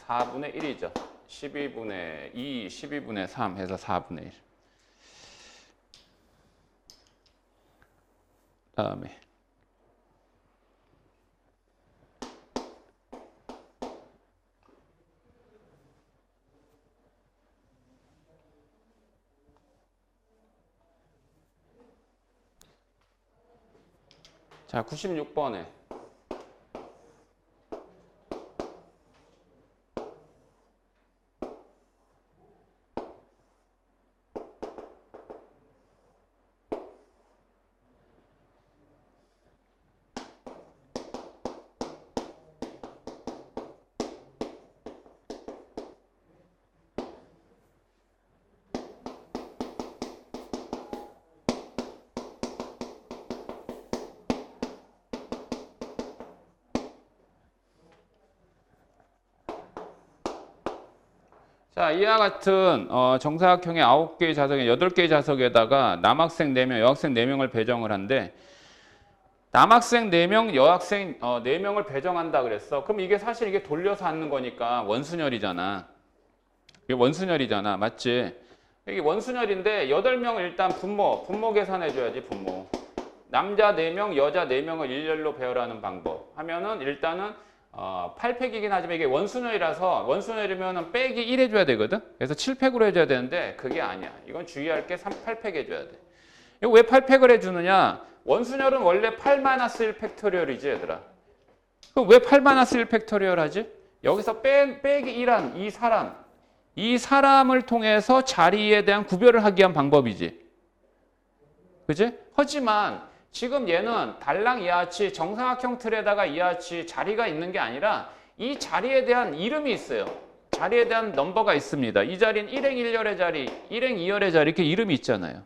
4분의 1이죠. 12분의 2, 12분의 3 해서 4분의 1. 다음에 자, 96번에 자, 이와 같은 정사각형의 9개의 자석에 8개의 자석에다가 남학생 4명, 여학생 4명을 배정을 한데 남학생 4명, 여학생 4명을 배정한다 그랬어. 그럼 이게 사실 이게 돌려서 하는 거니까 원순열이잖아. 이게 원순열이잖아. 맞지? 이게 원순열인데 8명을 일단 분모 계산해 줘야지, 분모. 남자 4명, 여자 4명을 일렬로 배열하는 방법 하면은 일단은 8팩이긴 하지만 이게 원순열이라서 원순열이면 빼기 1 해줘야 되거든. 그래서 7팩으로 해줘야 되는데 그게 아니야. 이건 주의할 게 8팩 해줘야 돼. 이거 왜 8팩을 해주느냐? 원순열은 원래 8-1 팩토리얼이지 얘들아. 그럼 왜 8-1 팩토리얼 하지? 여기서 빼기 1한 이 사람을 통해서 자리에 대한 구별을 하기 위한 방법이지. 그지? 하지만 지금 얘는 달랑 이하치 정사각형 틀에다가 이하치 자리가 있는 게 아니라 이 자리에 대한 이름이 있어요. 자리에 대한 넘버가 있습니다. 이 자리는 1행 1열의 자리, 1행 2열의 자리 이렇게 이름이 있잖아요.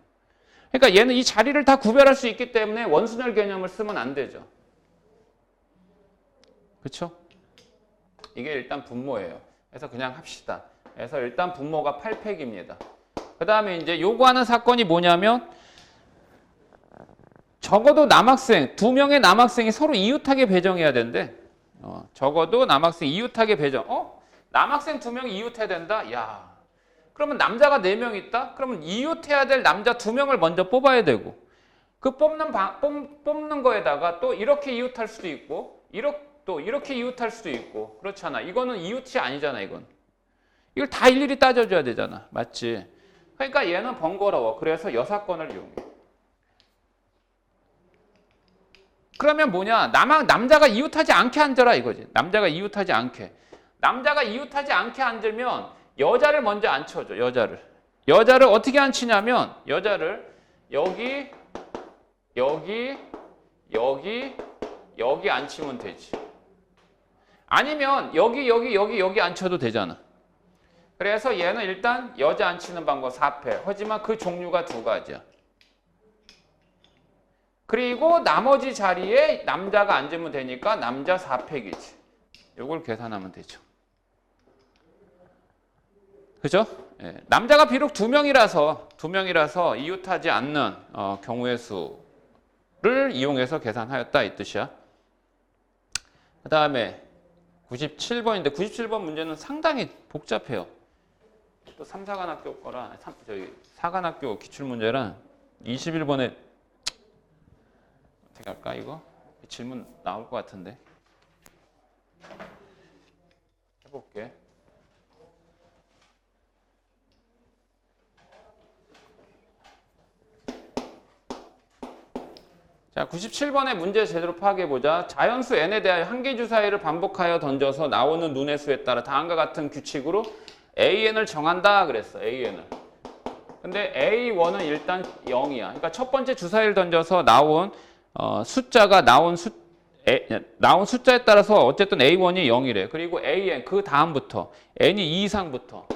그러니까 얘는 이 자리를 다 구별할 수 있기 때문에 원순열 개념을 쓰면 안 되죠. 그렇죠? 이게 일단 분모예요. 그래서 그냥 합시다. 그래서 일단 분모가 8팩입니다. 그 다음에 이제 요구하는 사건이 뭐냐면 적어도 남학생, 2명의 남학생이 서로 이웃하게 배정해야 된대. 적어도 남학생 이웃하게 배정. 남학생 2명이 이웃해야 된다? 야, 그러면 남자가 4명 있다? 그러면 이웃해야 될 남자 2명을 먼저 뽑아야 되고 그 뽑는 거에다가 또 이렇게 이웃할 수도 있고 또 이렇게 이웃할 수도 있고 그렇잖아. 이거는 이웃이 아니잖아. 이걸 다 일일이 따져줘야 되잖아. 맞지? 그러니까 얘는 번거로워. 그래서 여사건을 이용해. 그러면 뭐냐? 남자가 이웃하지 않게 앉아라 이거지. 남자가 이웃하지 않게. 남자가 이웃하지 않게 앉으면 여자를 먼저 앉혀줘. 여자를 어떻게 앉히냐면 여자를 여기 앉히면 되지. 아니면 여기 앉혀도 되잖아. 그래서 얘는 일단 여자 앉히는 방법 4패. 하지만 그 종류가 2가지야. 그리고 나머지 자리에 남자가 앉으면 되니까 남자 4팩이지. 이걸 계산하면 되죠. 그죠? 예. 남자가 비록 2명이라서 이웃하지 않는 경우의 수를 이용해서 계산하였다 이 뜻이야. 그 다음에 97번인데 97번 문제는 상당히 복잡해요. 또 3사관학교 거라 사관학교 기출문제라 21번에 어떻게 할까 이거? 질문 나올 것 같은데 해볼게. 자, 97번의 문제 제대로 파악해보자. 자연수 n에 대하여 한 개 주사위를 반복하여 던져서 나오는 눈의 수에 따라 다음과 같은 규칙으로 AN을 정한다 그랬어. AN을. 근데 A1은 일단 0이야. 그러니까 첫 번째 주사위를 던져서 나온 숫자가 나온 숫자에 따라서 어쨌든 A1이 0이래. 그리고 AN 그 다음부터 N이 2 이상부터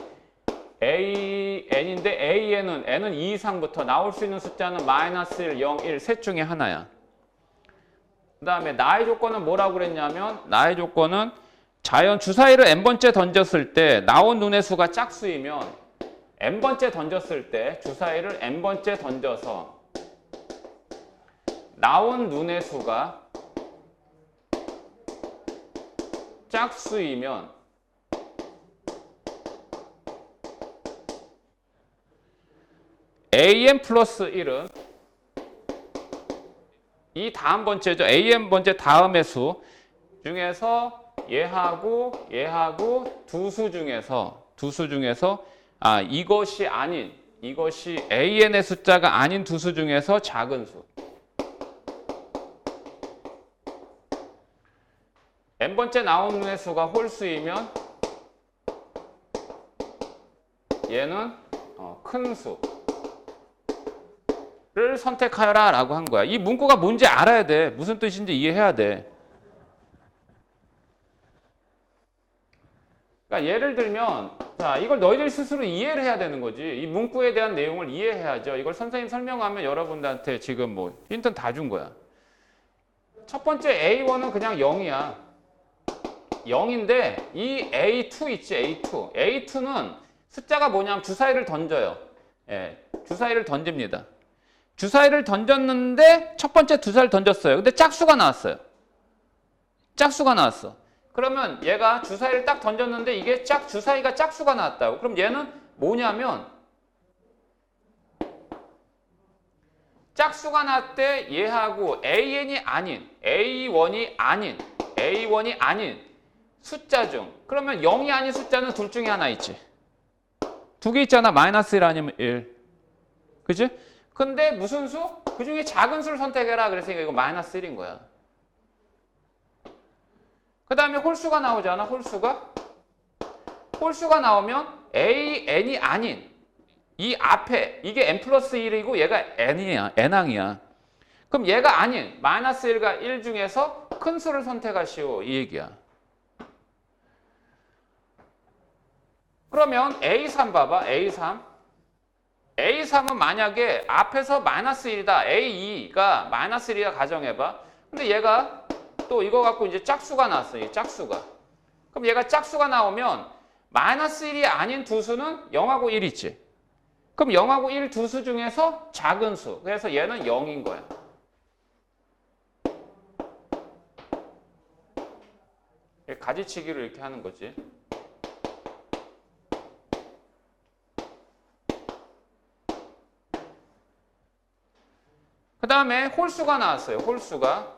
N인데 N은 2 이상부터 나올 수 있는 숫자는 -1, 0, 1 셋 중에 하나야. 그 다음에 나의 조건은 뭐라고 그랬냐면 나의 조건은 주사위를 n번째 던졌을 때 나온 눈의 수가 짝수이면 n번째 던졌을 때 주사위를 n번째 던져서 나온 눈의 수가 짝수이면 an 플러스 1은 이 다음 번째죠. an 번째 다음의 수 중에서 얘하고 두 수 중에서 이것이 an의 숫자가 아닌 두 수 중에서 작은 수. n번째 나온 눈의 수가 홀수이면 얘는 큰 수를 선택하여라 라고 한 거야. 이 문구가 뭔지 알아야 돼. 무슨 뜻인지 이해해야 돼. 그러니까 예를 들면 자, 이걸 너희들 스스로 이해를 해야 되는 거지. 이 문구에 대한 내용을 이해해야죠. 이걸 선생님 설명하면 여러분들한테 지금 뭐 힌트는 다 준 거야. 첫 번째 A1은 그냥 0이야. 0인데 이 A2 있지, A2. A2는 숫자가 뭐냐면 주사위를 던져요. 예, 주사위를 던집니다. 주사위를 던졌는데 첫 번째 주사위를 던졌어요. 근데 짝수가 나왔어요. 짝수가 나왔어. 그러면 얘가 주사위를 딱 던졌는데 이게 주사위가 짝수가 나왔다고. 그럼 얘는 뭐냐면 짝수가 나왔대 얘하고 A1이 아닌 숫자 중. 그러면 0이 아닌 숫자는 둘 중에 하나 있지. 두 개 있잖아. 마이너스 1 아니면 1. 그치? 근데 무슨 수? 그 중에 작은 수를 선택해라. 그랬으니까 이거 마이너스 1인 거야. 그 다음에 홀수가 나오잖아. 홀수가 나오면 n이 아닌 이 앞에 이게 n 플러스 1이고 얘가 n항이야. 그럼 얘가 아닌 마이너스 1과 1 중에서 큰 수를 선택하시오. 이 얘기야. 그러면 A3 봐봐. A3은 만약에 앞에서 마이너스 1이다. A2가 마이너스 1이다 가정해봐. 근데 얘가 또 이거 갖고 이제 짝수가 나왔어. 이 짝수가. 그럼 얘가 짝수가 나오면 마이너스 1이 아닌 두 수는 0하고 1 있지. 그럼 0하고 1 두 수 중에서 작은 수. 그래서 얘는 0인 거야. 가지치기로 이렇게 하는 거지. 그 다음에 홀수가 나왔어요. 홀수가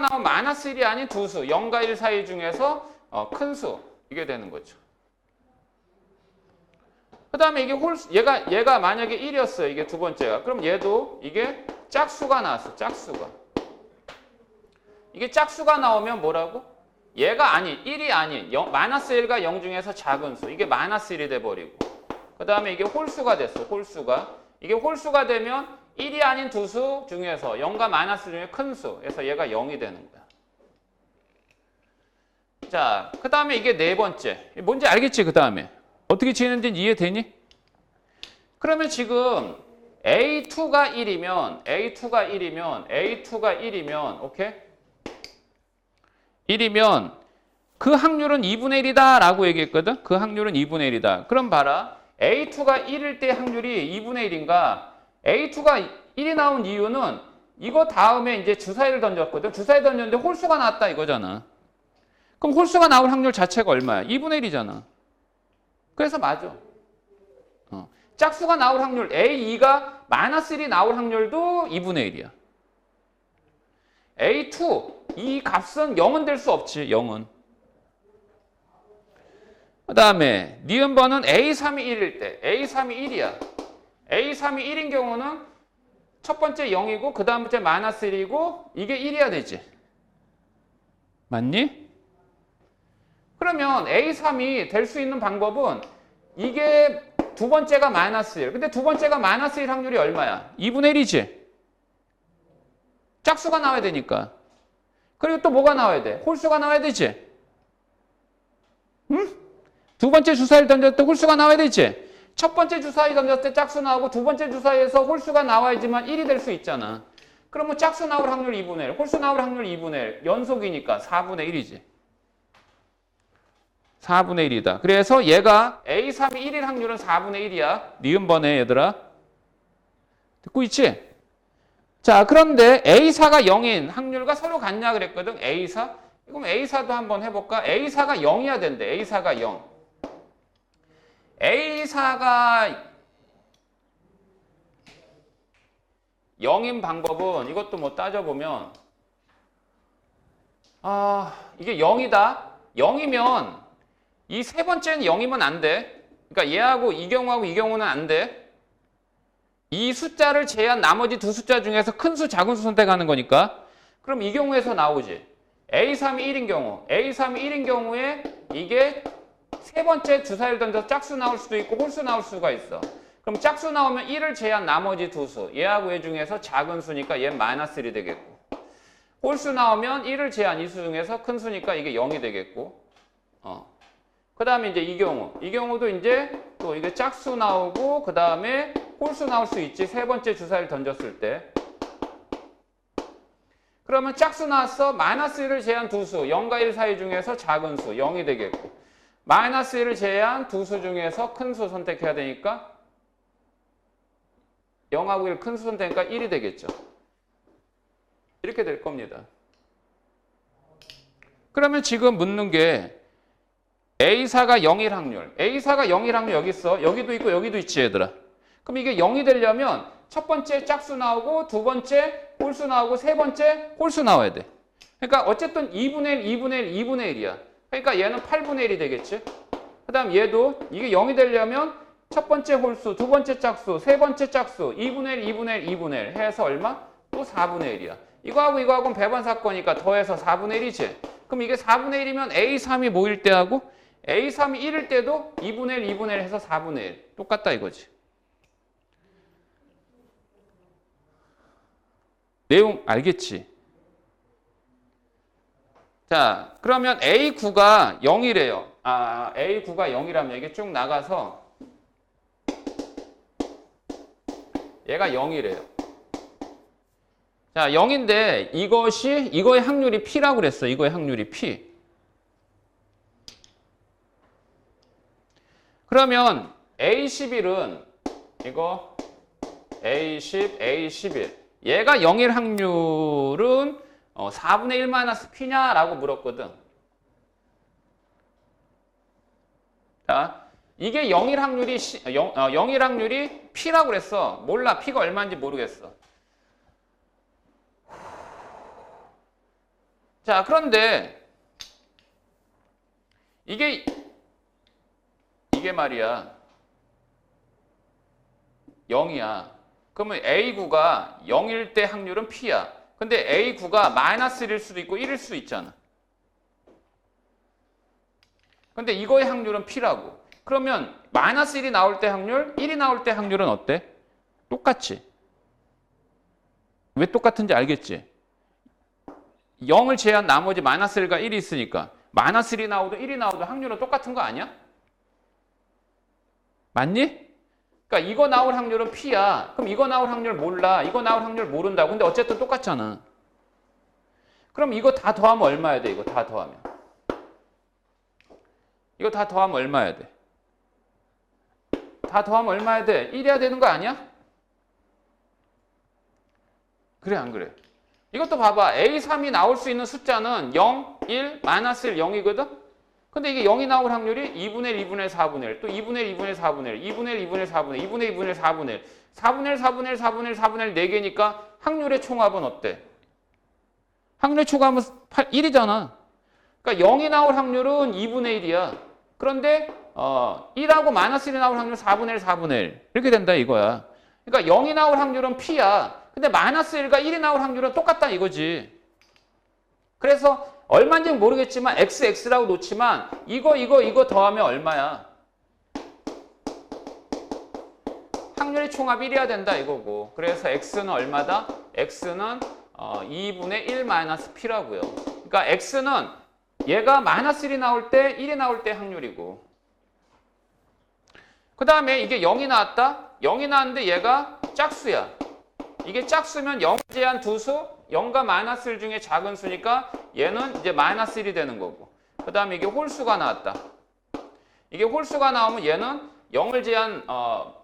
나오면 마이너스 1이 아닌 두 수, 0과 1 사이 중에서 큰 수. 이게 되는 거죠. 그 다음에 이게 얘가 만약에 1이었어요. 이게 두 번째가. 그럼 얘도 이게 짝수가 나왔어. 짝수가. 이게 짝수가 나오면 뭐라고? 얘가 아닌, 1이 아닌, 마이너스 1과 0 중에서 작은 수. 이게 마이너스 1이 돼버리고. 그 다음에 이게 홀수가 됐어. 홀수가. 이게 홀수가 되면 1이 아닌 두 수 중에서 0과 마이너스 중에 큰 수. 그래서 얘가 0이 되는 거야. 자, 그 다음에 이게 네 번째. 뭔지 알겠지? 그 다음에. 어떻게 지는지 이해되니? 그러면 지금 A2가 1이면, 오케이? 1이면 그 확률은 2분의 1이다 라고 얘기했거든? 그 확률은 2분의 1이다. 그럼 봐라. A2가 1일 때 확률이 2분의 1인가? A2가 1이 나온 이유는 이거 다음에 이제 주사위를 던졌거든. 주사위 던졌는데 홀수가 나왔다 이거잖아. 그럼 홀수가 나올 확률 자체가 얼마야? 2분의 1이잖아. 그래서 맞아. 짝수가 나올 확률 A2가 마이너스 1이 나올 확률도 2분의 1이야. A2 이 값은 0은 될 수 없지. 0은. 그 다음에 니은번은 A3이 1일 때 A3이 1이야. A3이 1인 경우는 첫 번째 0이고 그 다음 번째 마이너스 1이고 이게 1이어야 되지. 맞니? 그러면 A3이 될 수 있는 방법은 이게 두 번째가 마이너스 1. 근데 두 번째가 마이너스 1 확률이 얼마야? 2분의 1이지. 짝수가 나와야 되니까. 그리고 또 뭐가 나와야 돼? 홀수가 나와야 되지. 응? 두 번째 주사위를 던졌을 때 홀수가 나와야 되지. 첫 번째 주사위 던졌을 때 짝수 나오고 두 번째 주사위에서 홀수가 나와야지만 1이 될 수 있잖아. 그러면 짝수 나올 확률 2분의 1, 홀수 나올 확률 2분의 1, 연속이니까 4분의 1이지. 4분의 1이다. 그래서 얘가 A3이 1일 확률은 4분의 1이야. 니은번에 얘들아. 듣고 있지? 자, 그런데 A사가 0인 확률과 서로 같냐 그랬거든. A사. 그럼 A사도 한번 해볼까? A사가 0이어야 된대. A사가 0. A사가 0인 방법은 이것도 뭐 따져보면 이게 0이다. 0이면 이 세 번째는 0이면 안 돼. 그러니까 얘하고 이 경우하고 이 경우는 안 돼. 이 숫자를 제한 나머지 두 숫자 중에서 큰 수, 작은 수 선택하는 거니까. 그럼 이 경우에서 나오지. A3이 1인 경우. A3이 1인 경우에 이게 세 번째 주사위를 던져서 짝수 나올 수도 있고 홀수 나올 수가 있어. 그럼 짝수 나오면 1을 제한 나머지 두 수. 얘하고 얘 중에서 작은 수니까 얘 마이너스 1이 되겠고. 홀수 나오면 1을 제한 이 수 중에서 큰 수니까 이게 0이 되겠고. 그 다음에 이제 이 경우. 이 경우도 이제 또 이게 짝수 나오고 그 다음에 홀수 나올 수 있지. 세 번째 주사위를 던졌을 때. 그러면 짝수 나왔어. 마이너스 1을 제한 두 수. 0과 1 사이 중에서 작은 수. 0이 되겠고. 마이너스 1을 제한 두 수 중에서 큰 수 선택해야 되니까 0하고 1 큰 수 선택하니까 1이 되겠죠. 이렇게 될 겁니다. 그러면 지금 묻는 게 A사가 0일 확률. A사가 0일 확률 여기 있어. 여기도 있고 여기도 있지 얘들아. 그럼 이게 0이 되려면 첫 번째 짝수 나오고 두 번째 홀수 나오고 세 번째 홀수 나와야 돼. 그러니까 어쨌든 2분의 1, 2분의 1, 2분의 1이야. 그러니까 얘는 8분의 1이 되겠지. 그 다음 얘도 이게 0이 되려면 첫 번째 홀수, 두 번째 짝수, 세 번째 짝수, 2분의 1, 2분의 1, 2분의 1 해서 얼마? 또 4분의 1이야. 이거하고는 배반 사건이니까 더해서 4분의 1이지. 그럼 이게 4분의 1이면 A3이 모일 때하고 A3이 1일 때도 2분의 1, 2분의 1 해서 4분의 1. 똑같다 이거지. 내용 알겠지? 자, 그러면 A9가 0이래요. A9가 0이라면 이게 쭉 나가서 얘가 0이래요. 자, 0인데 이거의 확률이 P라고 그랬어. 이거의 확률이 P. 그러면 A11은 이거 A10, A11 얘가 0일 확률은 4분의 1 마이너스 P냐라고 물었거든. 자, 이게 0일 확률이 0일 확률이 P라고 그랬어. 몰라. P가 얼마인지 모르겠어. 자, 그런데 이게 말이야 0이야. 그러면 A9가 0일 때 확률은 P야. 근데 A9가 마이너스 1일 수도 있고 1일 수도 있잖아. 근데 이거의 확률은 P라고. 그러면 마이너스 1이 나올 때 확률, 1이 나올 때 확률은 어때? 똑같지. 왜 똑같은지 알겠지? 0을 제한 나머지 마이너스 1과 1이 있으니까 마이너스 1이 나오든 1이 나오든 확률은 똑같은 거 아니야? 맞니? 그러니까 이거 나올 확률은 P야. 그럼 이거 나올 확률 몰라. 이거 나올 확률 모른다고. 근데 어쨌든 똑같잖아. 그럼 이거 다 더하면 얼마야 돼? 이거 다 더하면. 이거 다 더하면 얼마야 돼? 다 더하면 얼마야 돼? 1이야 되는 거 아니야? 그래 안 그래? 이것도 봐봐. A3이 나올 수 있는 숫자는 0, 1, 마이너스 1, 0이거든? 근데 이게 0이 나올 확률이 2분의 1, 2분의 1, 4분의 1, 또 2분의 1, 2분의 1, 4분의 1, 2분의 1, 2분의 1, 4분의 1, 2분의 1, 2분의 1, 4분의 1, 4분의 1, 4분의 1, 4분의 1, 4분의 1, 4개니까 확률의 총합은 어때? 확률의 총합은 1이잖아. 그러니까 0이 나올 확률은 2분의 1이야. 그런데 1하고 마이너스 1이 나올 확률은 4분의 1, 4분의 1. 이렇게 된다 이거야. 그러니까 0이 나올 확률은 P야. 근데 마이너스 1과 1이 나올 확률은 똑같다 이거지. 그래서 얼마인지 모르겠지만 XX라고 놓지만 이거 더하면 얼마야? 확률의 총합 1이어야 된다 이거고. 그래서 X는 얼마다? X는 2분의 1 마이너스 P라고요. 그러니까 X는 얘가 마이너스 1이 나올 때 1이 나올 때 확률이고. 그 다음에 이게 0이 나왔다? 0이 나왔는데 얘가 짝수야. 이게 짝수면 0 제한 두 수, 0과 마이너스 1 중에 작은 수니까 얘는 이제 마이너스 1이 되는 거고. 그 다음에 이게 홀수가 나왔다. 이게 홀수가 나오면 얘는 0을 제한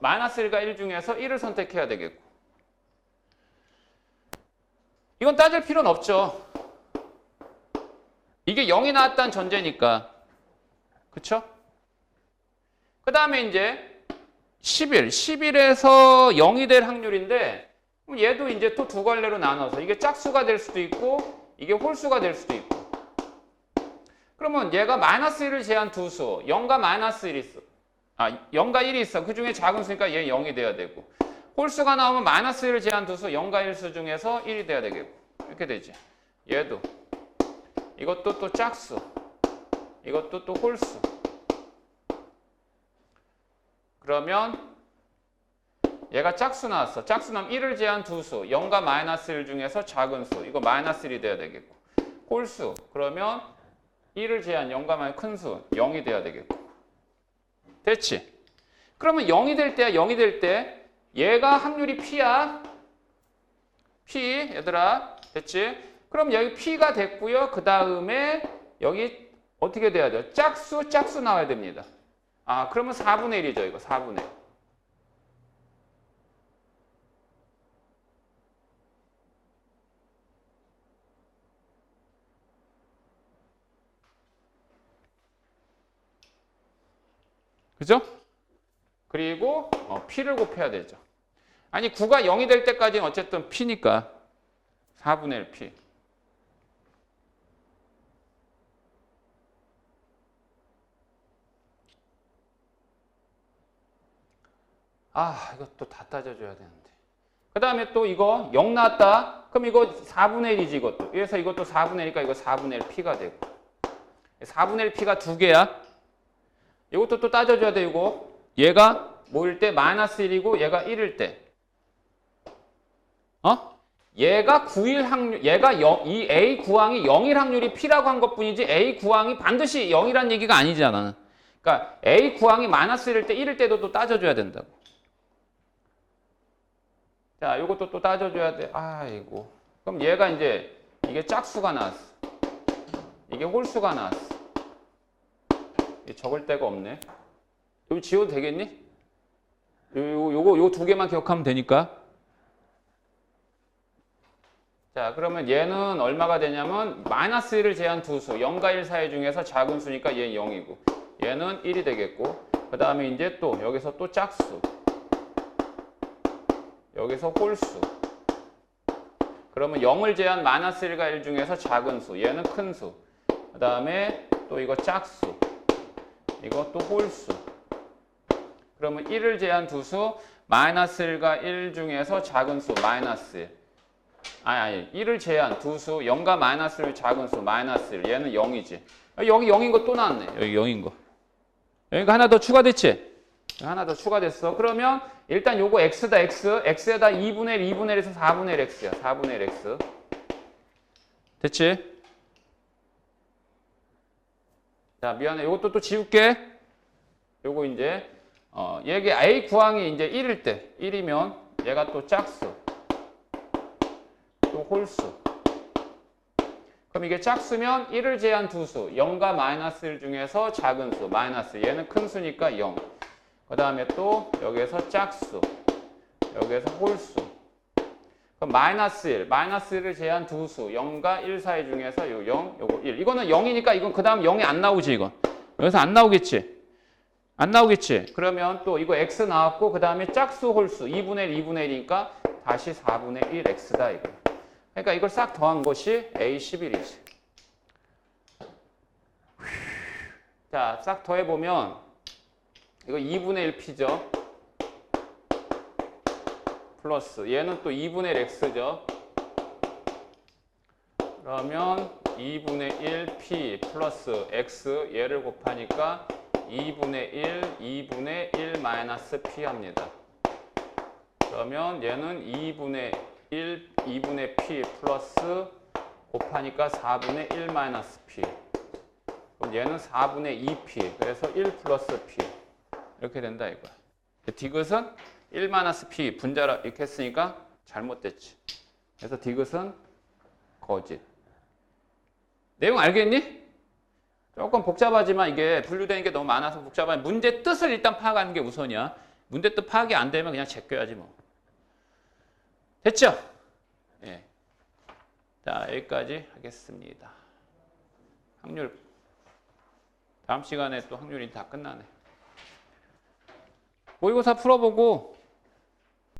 마이너스 1과 1 중에서 1을 선택해야 되겠고. 이건 따질 필요는 없죠. 이게 0이 나왔다는 전제니까. 그쵸? 그 다음에 이제 11에서 0이 될 확률인데 얘도 이제 또 두 갈래로 나눠서 이게 짝수가 될 수도 있고 이게 홀수가 될 수도 있고. 그러면 얘가 마이너스 1을 제한 두 수, 0과 마이너스 1이 있어. 0과 1이 있어. 그 중에 작은 수니까 얘 0이 돼야 되고. 홀수가 나오면 마이너스 1을 제한 두 수, 0과 1수 중에서 1이 돼야 되겠고. 이렇게 되지. 얘도. 이것도 또 짝수. 이것도 또 홀수. 그러면 얘가 짝수 나왔어. 짝수 나오면 1을 제한 두 수, 0과 마이너스 1 중에서 작은 수. 이거 마이너스 1이 돼야 되겠고. 홀수. 그러면 1을 제한 0과 마이너스 큰 수, 0이 돼야 되겠고. 됐지? 그러면 0이 될 때야, 0이 될 때 얘가 확률이 P야. P, 얘들아. 됐지? 그럼 여기 P가 됐고요. 그 다음에 여기 어떻게 돼야 돼요? 짝수 나와야 됩니다. 그러면 4분의 1이죠. 이거 4분의 1. 그죠? 그리고 P를 곱해야 되죠. 아니 9가 0이 될 때까지는 어쨌든 P니까 4분의 1 P. 이것도 다 따져줘야 되는데. 그 다음에 또 이거 0 나왔다. 그럼 이거 4분의 1이지 이것도. 그래서 이것도 4분의 1이니까 이거 4분의 1 P가 되고. 4분의 1 P가 두 개야. 이것도 또 따져줘야 돼, 이거. 얘가 뭐일 때? 마이너스 1이고 얘가 1일 때. 얘가 9일 확률, 이 A 구항이 0일 확률이 P라고 한 것 뿐이지 A 구항이 반드시 0이란 얘기가 아니잖아. 그러니까 A 구항이 마이너스 1일 때, 1일 때도 또 따져줘야 된다고. 자, 이것도 또 따져줘야 돼. 아이고. 그럼 얘가 이제, 이게 짝수가 나왔어. 이게 홀수가 나왔어. 적을 데가 없네. 여기 지워도 되겠니? 요 두 개만 기억하면 되니까. 자, 그러면 얘는 얼마가 되냐면 마이너스 1을 제한 두 수, 0과 1 사이 중에서 작은 수니까 얘는 0이고 얘는 1이 되겠고 그 다음에 이제 또 여기서 또 짝수, 여기서 홀수. 그러면 0을 제한 마이너스 1과 1 중에서 작은 수, 얘는 큰 수. 그 다음에 또 이거 짝수, 이것도 홀수. 그러면 1을 제한 두 수, 마이너스 1과 1 중에서 작은 수, 마이너스 1. 1을 제한 두 수, 0과 마이너스 1 작은 수, 마이너스 1. 얘는 0이지. 여기 0인 거 또 나왔네. 여기 0인 거. 여기가 하나 더 추가됐지? 하나 더 추가됐어. 그러면 일단 요거 x다, x. x에다 2분의 1, 2분의 1에서 4분의 1 x야. 4분의 1 x. 됐지? 자, 미안해. 요것도 또 지울게. 요거 이제, 얘게 A 구항이 이제 1일 때, 1이면 얘가 또 짝수, 또 홀수. 그럼 이게 짝수면 1을 제한 두 수, 0과 마이너스 1 중에서 작은 수, 마이너스. 얘는 큰 수니까 0. 그 다음에 또 여기에서 짝수, 여기에서 홀수. 그럼 마이너스 1, 마이너스 1을 제한 두 수, 0과 1 사이 중에서 요 0, 요거 1. 이거는 0이니까 이건 그 다음 0이 안 나오지, 이건. 여기서 안 나오겠지? 안 나오겠지? 그러면 또 이거 x 나왔고, 그 다음에 짝수 홀수, 2분의 1, 2분의 1이니까 다시 4분의 1 x다, 이거. 그러니까 이걸 싹 더한 것이 A11이지. 자, 싹 더해보면, 이거 2분의 1 P죠? 플러스 얘는 또 2분의 1 x죠. 그러면 2분의 1 p 플러스 x 얘를 곱하니까 2분의 1, 2분의 1 마이너스 p 합니다. 그러면 얘는 2분의 1, 2분의 p 플러스 곱하니까 4분의 1 마이너스 p. 그럼 얘는 4분의 2p. 그래서 1 플러스 p. 이렇게 된다 이거야. 디귿은 1 마이너스 p 분자라 이렇게 했으니까 잘못됐지. 그래서 디귿은 거짓. 내용 알겠니? 조금 복잡하지만 이게 분류되는 게 너무 많아서 복잡한 문제 뜻을 일단 파악하는 게 우선이야. 문제 뜻 파악이 안 되면 그냥 제껴야지 뭐. 됐죠? 예. 자, 여기까지 하겠습니다. 확률 다음 시간에 또 확률이 다 끝나네. 모의고사 풀어보고